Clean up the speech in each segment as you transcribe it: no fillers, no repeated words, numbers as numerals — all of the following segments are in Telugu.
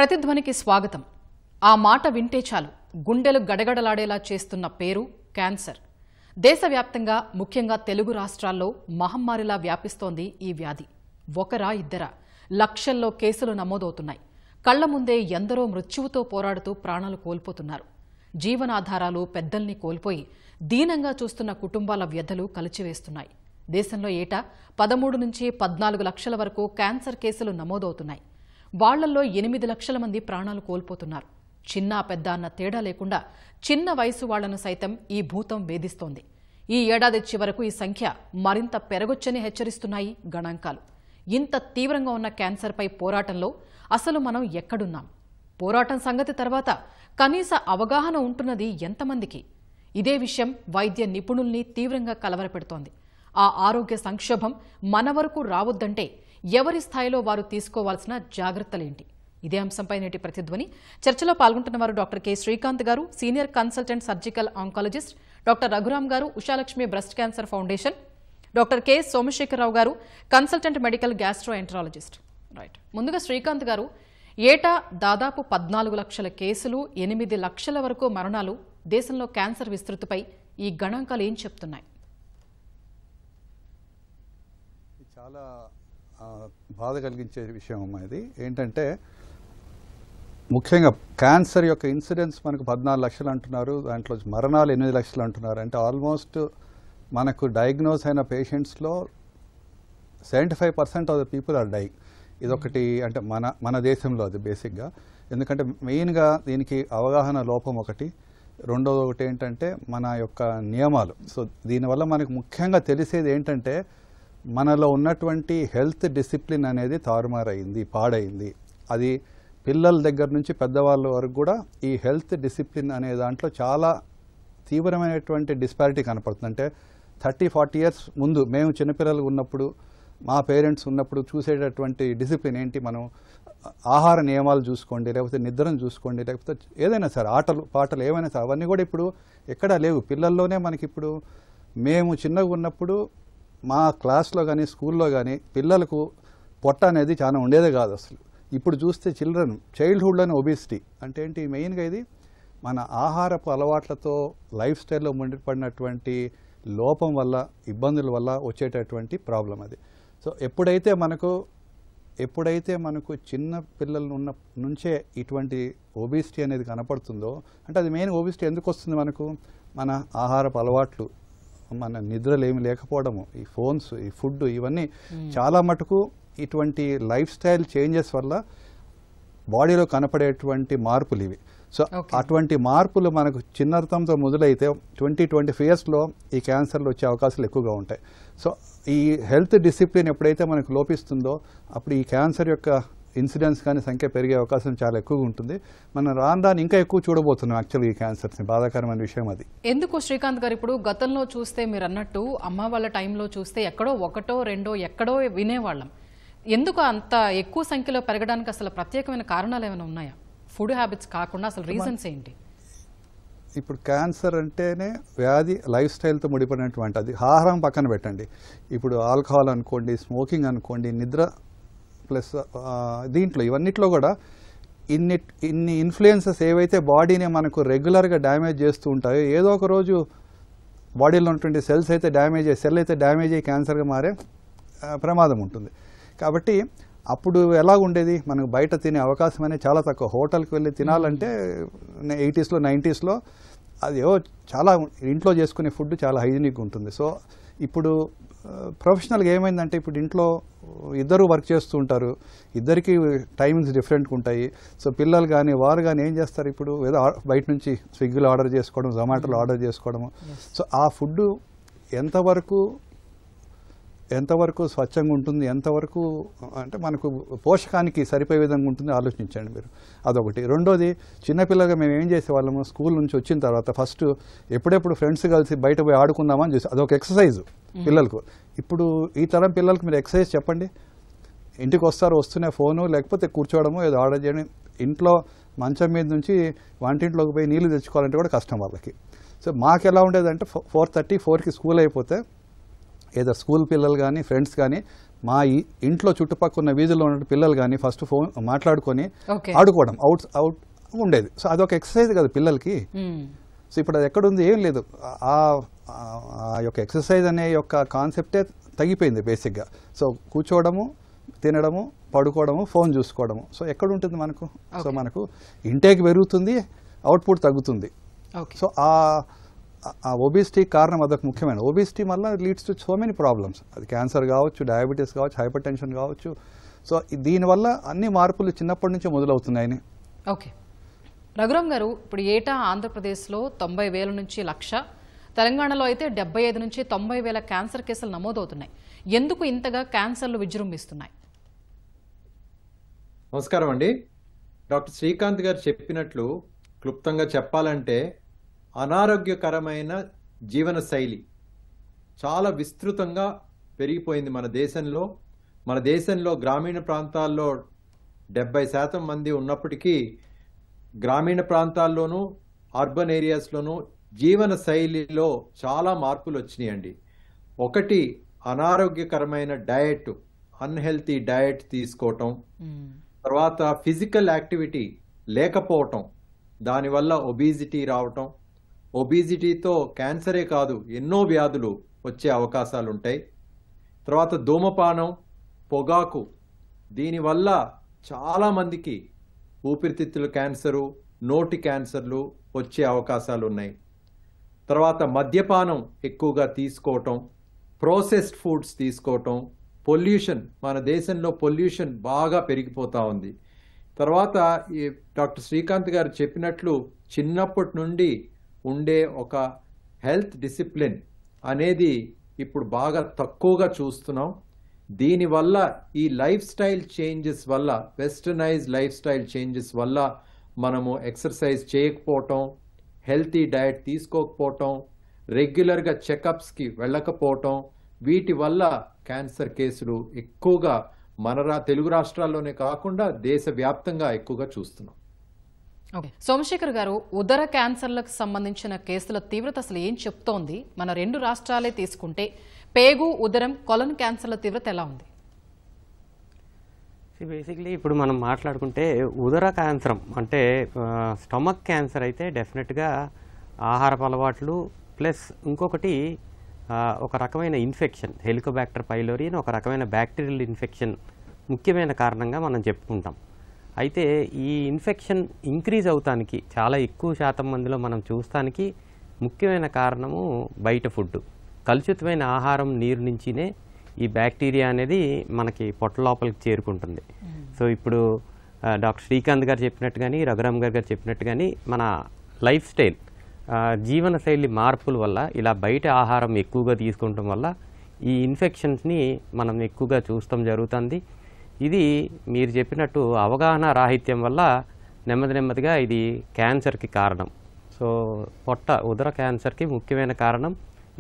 ప్రతిధ్వనికి స్వాగతం. ఆ మాట వింటే చాలు గుండెలు గడగడలాడేలా చేస్తున్న పేరు క్యాన్సర్. దేశవ్యాప్తంగా ముఖ్యంగా తెలుగు రాష్ట్రాల్లో మహమ్మారిలా వ్యాపిస్తోంది ఈ వ్యాధి. ఒకరా ఇద్దరా లక్షల్లో కేసులు నమోదవుతున్నాయి. కళ్ల ముందే ఎందరో మృత్యువుతో పోరాడుతూ ప్రాణాలు కోల్పోతున్నారు. జీవనాధారాలు పెద్దల్ని కోల్పోయి దీనంగా చూస్తున్న కుటుంబాల వ్యధలు కలిచివేస్తున్నాయి. దేశంలో ఏటా 13 నుంచి 14 లక్షల వరకు క్యాన్సర్ కేసులు నమోదవుతున్నాయి. వాళ్లల్లో 8 లక్షల మంది ప్రాణాలు కోల్పోతున్నారు. చిన్న పెద్ద అన్న తేడా లేకుండా చిన్న వయసు వాళ్లను సైతం ఈ భూతం వేధిస్తోంది. ఈ ఏడాది చివరకు ఈ సంఖ్య మరింత పెరగొచ్చని హెచ్చరిస్తున్నాయి గణాంకాలు. ఇంత తీవ్రంగా ఉన్న క్యాన్సర్పై పోరాటంలో అసలు మనం ఎక్కడున్నాం? పోరాటం సంగతి తర్వాత కనీస అవగాహన ఉంటున్నది ఎంతమందికి? ఇదే విషయం వైద్య నిపుణుల్ని తీవ్రంగా కలవరపెడుతోంది. ఆ ఆరోగ్య సంక్షోభం మన వరకు రావద్దంటే ఎవరి స్థాయిలో వారు తీసుకోవాల్సిన జాగ్రత్తలేంటి? ఇదే అంశంపై నేటి ప్రతిధ్వని చర్చలో పాల్గొంటున్న వారు డాక్టర్ కె శ్రీకాంత్ గారు, senior consultant surgical oncologist, doctor Raghuram గారు, Ushalakshmi breast cancer foundation, doctor K Somasekhararao గారు, కన్సల్టెంట్ మెడికల్ గ్యాస్ట్రోఎంటరాలజిస్ట్. రైట్, ముందుగా శ్రీకాంత్ గారు, ఏటా దాదాపు 14 లక్షల కేసులు, 8 లక్షల వరకు మరణాలు దేశంలో క్యాన్సర్ విస్తృతిపై ఈ గణాంకాలు ఏం చెప్తున్నాయి? చాలా బాధ కలిగించే విషయం అమ్మా. ఇది ఏంటంటే ముఖ్యంగా క్యాన్సర్ యొక్క ఇన్సిడెన్స్ మనకు 14 లక్షలు అంటున్నారు, దాంట్లో మరణాలు 8 లక్షలు అంటున్నారు. అంటే ఆల్మోస్ట్ మనకు డయాగ్నోస్ అయిన పేషెంట్స్లో 75% of the people are dying. ఇదొకటి అంటే మన దేశంలో అది బేసిక్గా. ఎందుకంటే మెయిన్గా దీనికి అవగాహన లోపం ఒకటి, రెండోది ఒకటి ఏంటంటే మన యొక్క నియమాలు. సో దీనివల్ల మనకు ముఖ్యంగా తెలిసేది ఏంటంటే మనలో ఉన్నటువంటి హెల్త్ డిసిప్లిన్ అనేది తారుమారైంది, పాడైంది. అది పిల్లల దగ్గర నుంచి పెద్దవాళ్ళ వరకు కూడా ఈ హెల్త్ డిసిప్లిన్ అనే దాంట్లో చాలా తీవ్రమైనటువంటి డిస్పారిటీ కనపడుతుంది. అంటే 30-40 ఇయర్స్ ముందు మేము చిన్నపిల్లలు ఉన్నప్పుడు, మా పేరెంట్స్ ఉన్నప్పుడు చూసేటటువంటి డిసిప్లిన్ ఏంటి? మనం ఆహార నియమాలు చూసుకోండి, లేకపోతే నిద్రను చూసుకోండి, లేకపోతే ఏదైనా సరే ఆటలు పాటలు ఏమైనా సరే అవన్నీ కూడా ఇప్పుడు ఎక్కడా లేవు. పిల్లల్లోనే మనకి ఇప్పుడు మేము చిన్నగా ఉన్నప్పుడు మా క్లాస్లో కానీ స్కూల్లో కానీ పిల్లలకు పొట్ట అనేది చాలా ఉండేదే కాదు అసలు. ఇప్పుడు చూస్తే చైల్డ్హుడ్లోనే ఒబిసిటీ. అంటే ఏంటి? మెయిన్గా ఇది మన ఆహారపు అలవాట్లతో లైఫ్ స్టైల్లో ముడిపడినటువంటి లోపం వల్ల, ఇబ్బందుల వల్ల వచ్చేటటువంటి ప్రాబ్లం అది. సో ఎప్పుడైతే మనకు చిన్న పిల్లల ఉన్న నుంచే ఇటువంటి ఒబిసిటీ అనేది కనపడుతుందో, అంటే అది మెయిన్ ఒబిసిటీ ఎందుకు వస్తుంది మనకు? మన ఆహారపు అలవాట్లు, మన నిద్రలు ఏమి లేకపోవడము, ఈ ఫోన్స్, ఈ ఫుడ్, ఇవన్నీ చాలా మటుకు ఇటువంటి లైఫ్ స్టైల్ చేంజెస్ వల్ల బాడీలో కనపడేటువంటి మార్పులు ఇవి. సో అటువంటి మార్పులు మనకు చిన్నతనంతో మొదలైతే 20-25 ఇయర్స్లో ఈ క్యాన్సర్లు వచ్చే అవకాశాలు ఎక్కువగా ఉంటాయి. సో ఈ హెల్త్ డిసిప్లిన్ ఎప్పుడైతే మనకు లోపిస్తుందో అప్పుడు ఈ క్యాన్సర్ యొక్క ఇన్సిడెన్స్ కానీ సంఖ్య పెరిగే అవకాశం చాలా ఎక్కువగా ఉంటుంది. మనం రాను ఇంకా ఎక్కువ చూడబోతున్నాం యాక్చువల్గా ఈ క్యాన్సర్స్ని. బాధాకరమైన విషయం అది. ఎందుకు శ్రీకాంత్ గారు, ఇప్పుడు గతంలో చూస్తే మీరు అన్నట్టు అమ్మ వాళ్ళ టైంలో చూస్తే ఎక్కడో ఒకటో రెండో ఎక్కడో వినేవాళ్ళం. ఎందుకు అంత ఎక్కువ సంఖ్యలో పెరగడానికి అసలు ప్రత్యేకమైన కారణాలు ఏమైనా ఉన్నాయా? ఫుడ్ హ్యాబిట్స్ కాకుండా అసలు రీజన్స్ ఏంటి? ఇప్పుడు క్యాన్సర్ అంటేనే వ్యాధి లైఫ్ స్టైల్తో ముడిపడినటువంటి అది. ఆహారం పక్కన పెట్టండి, ఇప్పుడు ఆల్కహాల్ అనుకోండి, స్మోకింగ్ అనుకోండి, నిద్ర ప్లస్ దీంట్లో ఇవన్నిట్లో కూడా ఇన్ని ఇన్ఫ్లుయెన్సెస్ ఏవైతే బాడీని మనకు రెగ్యులర్గా డ్యామేజ్ చేస్తూ ఉంటాయో, ఏదో ఒక రోజు బాడీలో ఉన్నటువంటి సెల్ అయితే డ్యామేజ్ అయ్యి క్యాన్సర్గా మారే ప్రమాదం ఉంటుంది. కాబట్టి అప్పుడు ఎలా ఉండేది? మనకు బయట తినే అవకాశం అనేది చాలా తక్కువ. హోటల్కి వెళ్ళి తినాలంటే 80s, 90s అది చాలా ఇంట్లో చేసుకునే ఫుడ్ చాలా హైజీనిక్గా ఉంటుంది. సో ఇప్పుడు ప్రొఫెషనల్గా ఏమైందంటే ఇప్పుడు ఇంట్లో ఇద్దరు వర్క్ చేస్తూ ఉంటారు, ఇద్దరికి టైమింగ్స్ డిఫరెంట్గా ఉంటాయి. సో పిల్లలు కానీ వారు కానీ ఏం చేస్తారు? ఇప్పుడు ఏదో బయట నుంచి స్విగ్గీలో ఆర్డర్ చేసుకోవడం, జొమాటోలో ఆర్డర్ చేసుకోవడము. సో ఆ ఫుడ్ ఎంతవరకు స్వచ్ఛంగా ఉంటుంది, ఎంతవరకు అంటే మనకు పోషకానికి సరిపోయే విధంగా ఉంటుంది ఆలోచించండి మీరు. అదొకటి. రెండోది, చిన్నపిల్లగా మేము ఏం చేసేవాళ్ళము, స్కూల్ నుంచి వచ్చిన తర్వాత ఫస్ట్ ఎప్పుడెప్పుడు ఫ్రెండ్స్ కలిసి బయట పోయి ఆడుకుందామని చూసి అదొక ఎక్సర్సైజ్ పిల్లలకు. ఇప్పుడు ఈ తరం పిల్లలకు మీరు ఎక్సర్సైజ్ చెప్పండి, ఇంటికి వస్తూనే ఫోను, లేకపోతే కూర్చోవడము, ఏదో ఆర్డర్ చేయడం. ఇంట్లో మంచం మీద నుంచి వంటింట్లోకి పోయి నీళ్లు తెచ్చుకోవాలంటే కూడా కష్టం వాళ్ళకి. సో మాకు ఎలా ఉండేదంటే 4:30, 4కి స్కూల్ అయిపోతే ఏదో స్కూల్ పిల్లలు కానీ ఫ్రెండ్స్ కానీ మా ఇంట్లో చుట్టుపక్కల ఉన్న వీధుల్లో ఉన్న పిల్లలు కానీ ఫస్ట్ ఫోన్ మాట్లాడుకొని ఓకే ఆడుకోవడం అవుట్ ఉండేది. సో అదొక ఎక్సర్సైజ్ కదా పిల్లలకి. సో ఇప్పుడు అది ఎక్కడుంది, ఏం లేదు. ఆ యొక్క ఎక్సర్సైజ్ అనే యొక్క కాన్సెప్టే తగ్గిపోయింది బేసిక్గా. సో కూర్చోవడము, తినడము, పడుకోవడము, ఫోన్ చూసుకోవడము. సో ఎక్కడ ఉంటుంది మనకు? సో మనకు ఇంటేక్ పెరుగుతుంది, అవుట్పుట్ తగ్గుతుంది. సో ఆ ఒబిసిటీ కారణం అదొక ముఖ్యమైన. ఒబిసిటీ వల్ల leads to so many problems. అది క్యాన్సర్ కావచ్చు, డయాబెటీస్ కావచ్చు, హైపర్ టెన్షన్ కావచ్చు. సో దీనివల్ల అన్ని మార్పులు చిన్నప్పటి నుంచే మొదలవుతున్నాయని. ఓకే రఘురామ్ గారు, ఇప్పుడు ఏటా ఆంధ్రప్రదేశ్లో 90,000 నుంచి 1,00,000, తెలంగాణలో అయితే 75 నుంచి 90,000 క్యాన్సర్ కేసులు నమోదవుతున్నాయి. ఎందుకు ఇంతగా క్యాన్సర్లు విజృంభిస్తున్నాయి? నమస్కారం అండి. డాక్టర్ శ్రీకాంత్ గారు చెప్పినట్లు క్లుప్తంగా చెప్పాలంటే అనారోగ్యకరమైన జీవన శైలి చాలా విస్తృతంగా పెరిగిపోయింది మన దేశంలో. మన దేశంలో గ్రామీణ ప్రాంతాల్లో 70% మంది ఉన్నప్పటికీ గ్రామీణ ప్రాంతాల్లోనూ అర్బన్ ఏరియాస్లోనూ జీవన శైలిలో చాలా మార్పులు వచ్చినాయండి. ఒకటి, అనారోగ్యకరమైన డయట్, అన్హెల్తీ డయట్ తీసుకోవటం. తర్వాత ఫిజికల్ యాక్టివిటీ లేకపోవటం, దానివల్ల ఒబిసిటీ రావటం. ఒబిసిటీతో క్యాన్సరే కాదు ఎన్నో వ్యాధులు వచ్చే అవకాశాలు ఉంటాయి. తర్వాత ధూమపానం, పొగాకు, దీనివల్ల చాలామందికి ఊపిరితిత్తుల క్యాన్సరు, నోటి క్యాన్సర్లు వచ్చే అవకాశాలు ఉన్నాయి. తర్వాత మద్యపానం ఎక్కువగా తీసుకోవటం, ప్రాసెస్డ్ ఫుడ్స్ తీసుకోవటం, పొల్యూషన్, మన దేశంలో పొల్యూషన్ బాగా పెరిగిపోతూ ఉంది. తర్వాత డాక్టర్ శ్రీకాంత్ గారు చెప్పినట్లు చిన్నప్పటి నుండి ఉండే ఒక హెల్త్ డిసిప్లిన్ అనేది ఇప్పుడు బాగా తక్కువగా చూస్తున్నాం. దీనివల్ల ఈ లైఫ్ స్టైల్ చేంజెస్ వల్ల, వెస్టర్నైజ్ లైఫ్ స్టైల్ చేంజెస్ వల్ల మనము ఎక్సర్సైజ్ చేయకపోవటం, హెల్తీ డయట్ తీసుకోకపోవటం, రెగ్యులర్గా చెకప్స్కి వెళ్ళకపోవటం, వీటి వల్ల క్యాన్సర్ కేసులు ఎక్కువగా మన తెలుగు రాష్ట్రాల్లోనే కాకుండా దేశవ్యాప్తంగా ఎక్కువగా చూస్తున్నాం. సోమశేఖర్ గారు, ఉదర క్యాన్సర్లకు సంబంధించిన కేసుల తీవ్రత అసలు ఏం చెప్తోంది? మన 2 రాష్ట్రాలే తీసుకుంటే పేగు, ఉదరం, కొలన్ క్యాన్సర్ల తీవ్రత ఎలా ఉంది? బేసిక్లీ ఇప్పుడు మనం మాట్లాడుకుంటే ఉదర క్యాన్సర్ అంటే స్టమక్ క్యాన్సర్ అయితే డెఫినెట్గా ఆహారపు అలవాట్లు ప్లస్ ఇంకొకటి ఒక రకమైన ఇన్ఫెక్షన్, హెలికోబాక్టర్ పైలోరీ అని ఒక రకమైన బ్యాక్టీరియల్ ఇన్ఫెక్షన్ ముఖ్యమైన కారణంగా మనం చెప్పుకుంటాం. అయితే ఈ ఇన్ఫెక్షన్ ఇంక్రీజ్ అవుతానికి చాలా ఎక్కువ శాతం మందిలో మనం చూస్తానికి ముఖ్యమైన కారణము బయట ఫుడ్, కలుషితమైన ఆహారం, నీరు నుంచినే ఈ బ్యాక్టీరియా అనేది మనకి పొట్ట లోపలికి చేరుకుంటుంది. సో ఇప్పుడు డాక్టర్ శ్రీకాంత్ గారు చెప్పినట్టు కానీ, రఘురామ్ గారు చెప్పినట్టు కానీ మన లైఫ్ స్టైల్, జీవనశైలి మార్పుల వల్ల, ఇలా బయట ఆహారం ఎక్కువగా తీసుకుంటాం వల్ల ఈ ఇన్ఫెక్షన్స్ని మనం ఎక్కువగా చూస్తాం జరుగుతుంది. ఇది మీరు చెప్పినట్టు అవగాహన రాహిత్యం వల్ల నెమ్మదిగా ఇది క్యాన్సర్కి కారణం. సో ఉదర క్యాన్సర్కి ముఖ్యమైన కారణం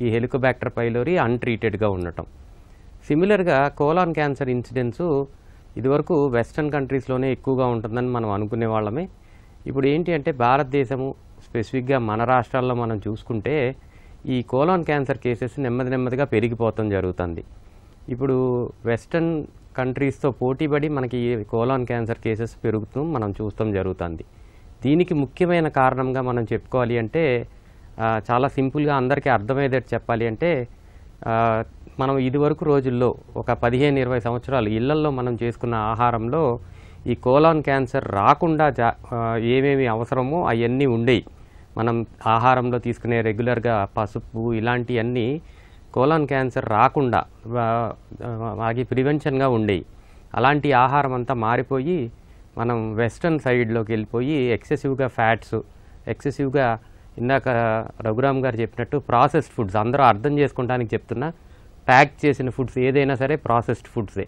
ఈ హెలికోబాక్టర్ పైలోరీ అన్ట్రీటెడ్గా ఉండటం. సిమిలర్గా కోలాన్ క్యాన్సర్ ఇన్సిడెన్సు ఇదివరకు వెస్ట్రన్ కంట్రీస్లోనే ఎక్కువగా ఉంటుందని మనం అనుకునే వాళ్ళమే. ఇప్పుడు ఏంటి అంటే భారతదేశము, స్పెసిఫిక్గా మన రాష్ట్రాల్లో మనం చూసుకుంటే ఈ కోలాన్ క్యాన్సర్ కేసెస్ నెమ్మదిగా పెరిగిపోవటం జరుగుతుంది. ఇప్పుడు వెస్ట్రన్ కంట్రీస్తో పోటీపడి మనకి కోలాన్ క్యాన్సర్ కేసెస్ పెరుగుతూ మనం చూస్తాం జరుగుతుంది. దీనికి ముఖ్యమైన కారణంగా మనం చెప్పుకోవాలి అంటే చాలా సింపుల్గా అందరికీ అర్థమయ్యేటట్టు చెప్పాలి అంటే మనం ఇదివరకు రోజుల్లో ఒక 15-20 సంవత్సరాలు ఇళ్లల్లో మనం చేసుకున్న ఆహారంలో ఈ కోలాన్ క్యాన్సర్ రాకుండా ఏమేమి అవసరమో అవన్నీ ఉండేవి. మనం ఆహారంలో తీసుకునే రెగ్యులర్గా పసుపు ఇలాంటివన్నీ కోలాన్ క్యాన్సర్ రాకుండా వాటి ప్రివెన్షన్గా ఉండేవి. అలాంటి ఆహారం అంతా మారిపోయి మనం వెస్ట్రన్ సైడ్లోకి వెళ్ళిపోయి ఎక్సెసివ్గా ఫ్యాట్స్, ఎక్సెసివ్గా ఇందాక రఘురామ్ గారు చెప్పినట్టు ప్రాసెస్డ్ ఫుడ్స్, అందరూ అర్థం చేసుకోవడానికి చెప్తున్నా, ప్యాక్ చేసిన ఫుడ్స్ ఏదైనా సరే ప్రాసెస్డ్ ఫుడ్సే.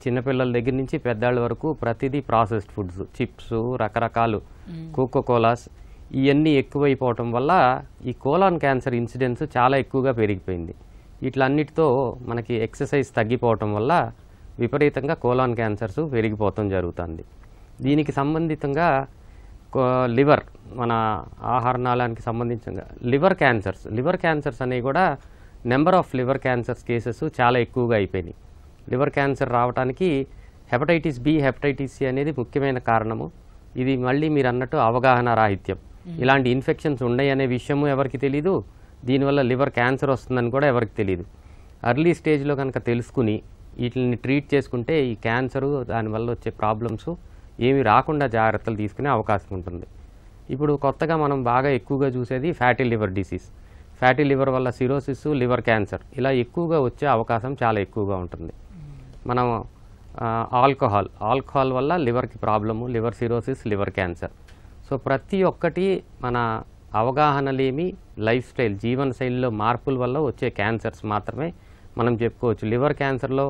చిన్నపిల్లల దగ్గర నుంచి పెద్దాళ్ళ వరకు ప్రతిదీ ప్రాసెస్డ్ ఫుడ్స్, చిప్స్, రకరకాలు కోకోకోలాస్, ఇవన్నీ ఎక్కువైపోవటం వల్ల ఈ కోలాన్ క్యాన్సర్ ఇన్సిడెన్స్ చాలా ఎక్కువగా పెరిగిపోయింది. వీటిలన్నిటితో మనకి ఎక్సర్సైజ్ తగ్గిపోవటం వల్ల విపరీతంగా కోలాన్ క్యాన్సర్స్ పెరిగిపోవటం జరుగుతుంది. దీనికి సంబంధితంగా లివర్, మన ఆహార నాళానికి సంబంధించిన లివర్ క్యాన్సర్స్ అనేవి కూడా number of liver cancers cases చాలా ఎక్కువగా అయిపోయినాయి. లివర్ క్యాన్సర్ రావడానికి హెపటైటిస్ బి, హెపటైటిస్ సి అనేది ముఖ్యమైన కారణము. ఇది మళ్ళీ మీరు అన్నట్టు అవగాహన రాహిత్యం. ఇలాంటి ఇన్ఫెక్షన్స్ ఉన్నాయి అనే విషయము ఎవరికి తెలీదు, దీనివల్ల లివర్ క్యాన్సర్ వస్తుందని కూడా ఎవరికి తెలియదు. అర్లీ స్టేజ్లో కనుక తెలుసుకుని వీటిని ట్రీట్ చేసుకుంటే ఈ క్యాన్సరు దానివల్ల వచ్చే ప్రాబ్లమ్స్ ఏమి రాకుండా జాగ్రత్తలు తీసుకునే అవకాశం ఉంటుంది. ఇప్పుడు కొత్తగా మనం బాగా ఎక్కువగా చూసేది fatty liver disease. Fatty liver వల్ల సిరోసిస్, లివర్ క్యాన్సర్ ఇలా ఎక్కువగా వచ్చే అవకాశం చాలా ఎక్కువగా ఉంటుంది. మనం ఆల్కహాల్ వల్ల లివర్కి problem, liver cirrhosis, liver cancer. So ప్రతి ఒక్కటి మన అవగాహన లేమి, లైఫ్ స్టైల్, జీవన శైలిలో మార్పుల వల్ల వచ్చే క్యాన్సర్స్ మాత్రమే మనం చెప్పుకోవచ్చు. లివర్ క్యాన్సర్లో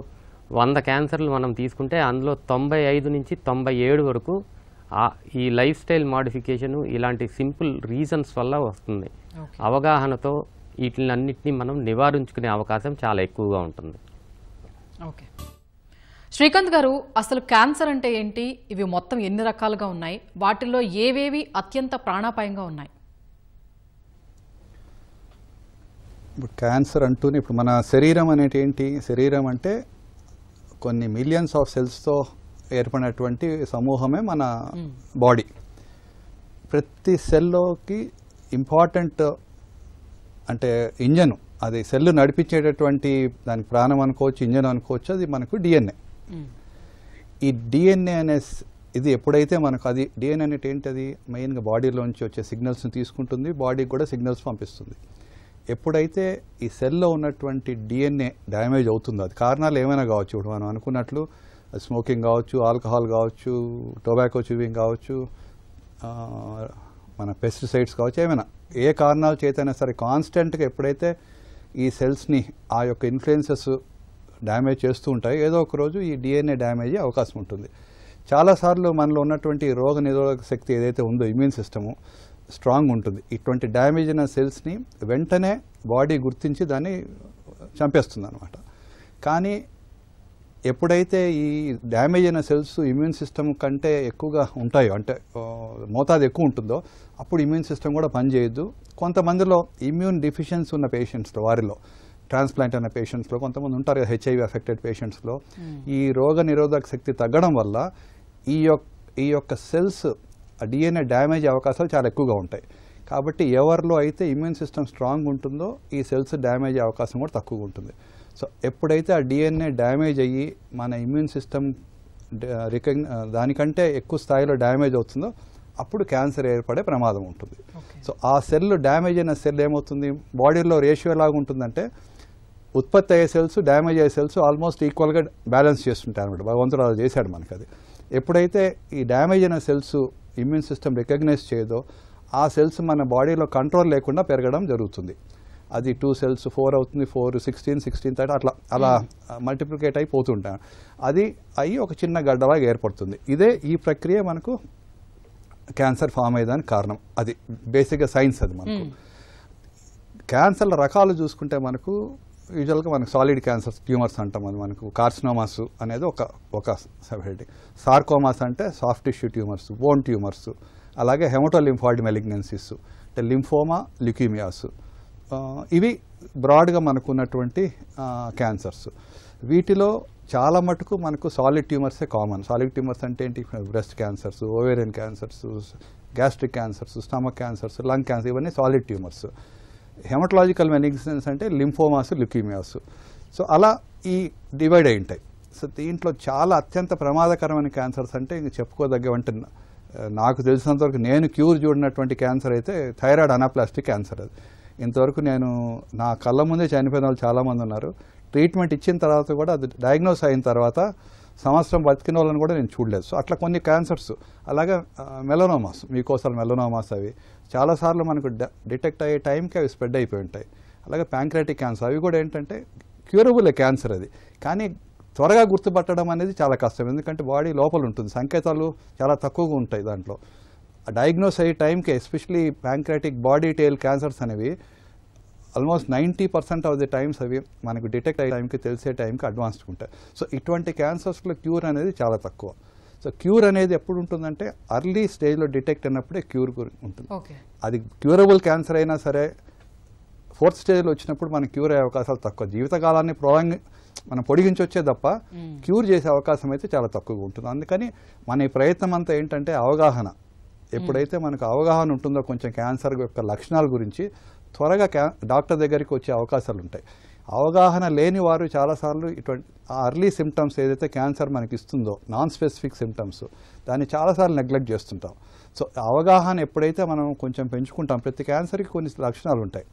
100 క్యాన్సర్లు మనం తీసుకుంటే అందులో 95 నుంచి 97 వరకు ఈ లైఫ్ స్టైల్ మాడిఫికేషను ఇలాంటి సింపుల్ రీజన్స్ వల్ల వస్తుంది. అవగాహనతో వీటినన్నింటినీ మనం నివారించుకునే అవకాశం చాలా ఎక్కువగా ఉంటుంది. ఓకే శ్రీకాంత్ గారు, అసలు క్యాన్సర్ అంటే ఏంటి, ఇవి మొత్తం ఎన్ని రకాలుగా ఉన్నాయి, వాటిల్లో ఏవేవి అత్యంత ప్రాణాపాయంగా ఉన్నాయి? ఇప్పుడు క్యాన్సర్ అంటూనే ఇప్పుడు మన శరీరం అనేది ఏంటి, శరీరం అంటే కొన్ని మిలియన్స్ ఆఫ్ సెల్స్తో ఏర్పడినటువంటి సమూహమే మన బాడీ. ప్రతి సెల్లోకి ఇంపార్టెంట్ అంటే ఇంజన్, అది సెల్ నడిపించేటటువంటి దానికి ప్రాణం అనుకోవచ్చు, ఇంజన్ అనుకోవచ్చు, అది మనకు డిఎన్ఏ. ఈ డిఎన్ఏ అనే ఇది ఎప్పుడైతే మనకు అది డిఎన్ఏ అనేది ఏంటి, అది మెయిన్గా బాడీలోంచి వచ్చే సిగ్నల్స్ని తీసుకుంటుంది, బాడీకి కూడా సిగ్నల్స్ పంపిస్తుంది. ఎప్పుడైతే ఈ సెల్లో ఉన్నటువంటి డిఎన్ఏ డ్యామేజ్ అవుతుందో, అది కారణాలు ఏమైనా కావచ్చు, ఇప్పుడు మనం అనుకున్నట్లు స్మోకింగ్ కావచ్చు, ఆల్కహాల్ కావచ్చు, టొబాకో చూవింగ్ కావచ్చు, మన పెస్టిసైడ్స్ కావచ్చు, ఏమైనా ఏ కారణాల చేతైనా సరే కాన్స్టెంట్గా ఎప్పుడైతే ఈ సెల్స్ని ఆ యొక్క ఇన్ఫ్లుయెన్సెస్ డ్యామేజ్ చేస్తూ ఉంటాయి, ఏదో ఒక రోజు ఈ డిఎన్ఏ డ్యామేజ్ అయ్యే అవకాశం ఉంటుంది. చాలాసార్లు మనలో ఉన్నటువంటి రోగ నిరోధక శక్తి ఏదైతే ఉందో, ఇమ్యూన్ సిస్టము స్ట్రాంగ్ ఉంటుంది. ఇటువంటి డ్యామేజ్ అయిన సెల్స్ని వెంటనే బాడీ గుర్తించి దాన్ని చంపేస్తుంది అనమాట. కానీ ఎప్పుడైతే ఈ డ్యామేజ్ అయిన సెల్స్ ఇమ్యూన్ సిస్టమ్ కంటే ఎక్కువగా ఉంటాయో, అంటే మోతాదు ఎక్కువ ఉంటుందో, అప్పుడు ఇమ్యూన్ సిస్టమ్ కూడా పనిచేయద్దు. కొంతమందిలో ఇమ్యూన్ డిఫిషియన్సీ ఉన్న పేషెంట్స్లో, వారిలో ట్రాన్స్ప్లాంట్ అయిన పేషెంట్స్లో కొంతమంది ఉంటారు కదా, హెచ్ఐవి అఫెక్టెడ్ పేషెంట్స్లో ఈ రోగ నిరోధక శక్తి తగ్గడం వల్ల ఈ యొక్క సెల్స్ డిఎన్ఏ డ్యామేజ్ అవకాశాలు చాలా ఎక్కువగా ఉంటాయి. కాబట్టి ఎవరిలో అయితే ఇమ్యూన్ సిస్టమ్ స్ట్రాంగ్ ఉంటుందో ఈ సెల్స్ డ్యామేజ్ అయ్యే అవకాశం కూడా తక్కువగా ఉంటుంది. సో ఎప్పుడైతే ఆ డిఎన్ఏ డ్యామేజ్ అయ్యి మన ఇమ్యూన్ సిస్టమ్ దానికంటే ఎక్కువ స్థాయిలో డ్యామేజ్ అవుతుందో అప్పుడు క్యాన్సర్ ఏర్పడే ప్రమాదం ఉంటుంది. సో ఆ సెల్ డ్యామేజ్ అయిన సెల్ ఏమవుతుంది, బాడీలో రేషియో ఎలాగా ఉంటుందంటే ఉత్పత్తి అయ్యే సెల్స్, డ్యామేజ్ అయ్యే సెల్స్ ఆల్మోస్ట్ ఈక్వల్గా బ్యాలెన్స్ చేస్తుంటాయి అనమాట. భగవంతుడు అలా చేశాడు మనకి. అది ఎప్పుడైతే ఈ డ్యామేజ్ అయిన సెల్స్ ఇమ్యూన్ సిస్టమ్ రికగ్నైజ్ చేయదో ఆ సెల్స్ మన బాడీలో కంట్రోల్ లేకుండా పెరగడం జరుగుతుంది. అది 2 cells 4 అవుతుంది, 4, 16, 30 అలా మల్టిప్లికేట్ అయిపోతుంటాం. అది అయ్యి ఒక చిన్న గడ్డలాగా ఏర్పడుతుంది. ఇదే ఈ ప్రక్రియ మనకు క్యాన్సర్ ఫామ్ అయ్యేదానికి కారణం. అది బేసిక్గా సైన్స్. అది మనకు క్యాన్సర్ల రకాలు చూసుకుంటే మనకు యూజువల్గా మనకు సాలిడ్ క్యాన్సర్స్, ట్యూమర్స్ అంటాం. అది మనకు కార్సినోమాస్ అనేది ఒక సెపరేట్, సార్కోమాస్ అంటే soft tissue tumours, bone tumours, అలాగే హెమటోలింఫాయిడ్ మెలిగ్నెన్సీస్ అంటే లింఫోమా, ల్యూకీమియాస్, ఇవి బ్రాడ్గా మనకున్నటువంటి క్యాన్సర్స్. వీటిలో చాలా మటుకు మనకు సాలిడ్ ట్యూమర్సే కామన్. సాలిడ్ ట్యూమర్స్ అంటే ఏంటి, breast cancers, ovarian cancers, gastric cancers, stomach cancers, lung cancer, ఇవన్నీ సాలిడ్ ట్యూమర్స్. హెమటలాజికల్ మెలిగ్నెన్స్ అంటే లింఫోమాస్, ల్యూకీమియాస్. సో అలా ఈ డివైడ్ అయి ఉంటాయి. సో దీంట్లో చాలా అత్యంత ప్రమాదకరమైన క్యాన్సర్స్ అంటే ఇంక చెప్పుకోదగ్గవంటే నాకు తెలిసినంతవరకు నేను క్యూర్ చూడినటువంటి క్యాన్సర్ అయితే థైరాయిడ్ అనాప్లాస్టిక్ క్యాన్సర్. అది ఇంతవరకు నేను నా కళ్ళ ముందే చనిపోయిన వాళ్ళు చాలామంది ఉన్నారు. ట్రీట్మెంట్ ఇచ్చిన తర్వాత కూడా అది డయాగ్నోస్ అయిన తర్వాత సంవత్సరం బతికిన వాళ్ళని కూడా నేను చూడలేదు. సో అట్లా కొన్ని క్యాన్సర్స్, అలాగే మెలనోమాస్, మీకోసారి మెలనోమాస్, అవి చాలాసార్లు మనకు డిటెక్ట్ అయ్యే టైంకి అవి స్ప్రెడ్ అయిపోయి ఉంటాయి. అలాగే ప్యాంక్రియాటిక్ క్యాన్సర్, అవి కూడా ఏంటంటే క్యూరబుల్ క్యాన్సర్ అది, కానీ త్వరగా గుర్తుపట్టడం అనేది చాలా కష్టం. ఎందుకంటే బాడీ లోపల ఉంటుంది, సంకేతాలు చాలా తక్కువగా ఉంటాయి దాంట్లో. డయాగ్నోస్ అయ్యే టైంకి especially pancreatic body tail cancers అనేవి ఆల్మోస్ట్ 90% ఆఫ్ ది టైమ్స్ అవి మనకు డిటెక్ట్ అయ్యే టైంకి, తెలిసే టైంకి అడ్వాన్స్డ్ ఉంటాయి. సో ఇటువంటి క్యాన్సర్స్లో క్యూర్ అనేది చాలా తక్కువ. సో క్యూర్ అనేది ఎప్పుడు ఉంటుందంటే అర్లీ స్టేజ్లో డిటెక్ట్ అయినప్పుడే క్యూర్ ఉంటుంది. అది క్యూరబుల్ క్యాన్సర్ అయినా సరే 4th స్టేజ్లో వచ్చినప్పుడు మనకి క్యూర్ అయ్యే అవకాశాలు తక్కువ. జీవితకాలాన్ని మనం పొడిగించొచ్చే తప్ప క్యూర్ చేసే అవకాశం అయితే చాలా తక్కువగా ఉంటుంది. అందుకని మన ఈ ప్రయత్నం అంతా ఏంటంటే అవగాహన. ఎప్పుడైతే మనకు అవగాహన ఉంటుందో కొంచెం క్యాన్సర్ యొక్క లక్షణాల గురించి త్వరగా డాక్టర్ దగ్గరికి వచ్చే అవకాశాలు ఉంటాయి. అవగాహన లేని వారు చాలాసార్లు ఇటువంటి అర్లీ సిమ్టమ్స్ ఏదైతే క్యాన్సర్ మనకి ఇస్తుందో నాన్ స్పెసిఫిక్ సిమ్టమ్స్ దాన్ని చాలాసార్లు నెగ్లెక్ట్ చేస్తుంటాం. సో అవగాహన ఎప్పుడైతే మనం కొంచెం పెంచుకుంటాం, ప్రతి క్యాన్సర్కి కొన్ని లక్షణాలు ఉంటాయి.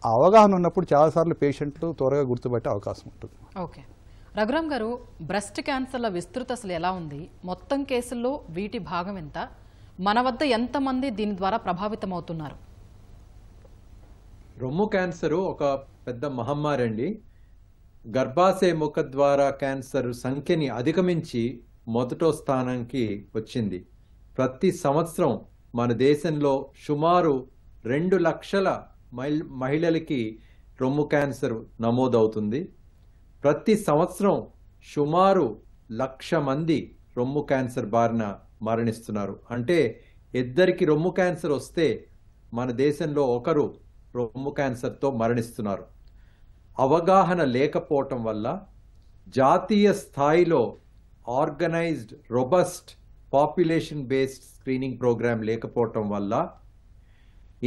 ఆ అవగాహన ఉన్నప్పుడు చాలాసార్లు పేషెంట్లు త్వరగా గుర్తుపట్టే అవకాశం ఉంటుంది. ఓకే రఘురామ్ గారు, బ్రెస్ట్ క్యాన్సర్ల విస్తృత అసలు ఎలా ఉంది? మొత్తం కేసుల్లో వీటి భాగం ఎంత? మన వద్ద ఎంతమంది దీని ద్వారా ప్రభావితం అవుతున్నారు? రొమ్ము క్యాన్సరు ఒక పెద్ద మహమ్మారి అండి. గర్భాశయ ముఖద్వార క్యాన్సర్ సంఖ్యని అధిగమించి మొదటో స్థానానికి వచ్చింది. ప్రతి సంవత్సరం మన దేశంలో సుమారు 2 లక్షల మహిళలకి రొమ్ము క్యాన్సర్ నమోదవుతుంది. ప్రతి సంవత్సరం సుమారు 1,00,000 మంది రొమ్ము క్యాన్సర్ బారిన మరణిస్తున్నారు. అంటే ఇద్దరికి రొమ్ము క్యాన్సర్ వస్తే మన దేశంలో ఒకరు రొమ్ము క్యాన్సర్తో మరణిస్తున్నారు. అవగాహన లేకపోవటం వల్ల, జాతీయ స్థాయిలో organised robust population based screening programme లేకపోవటం వల్ల,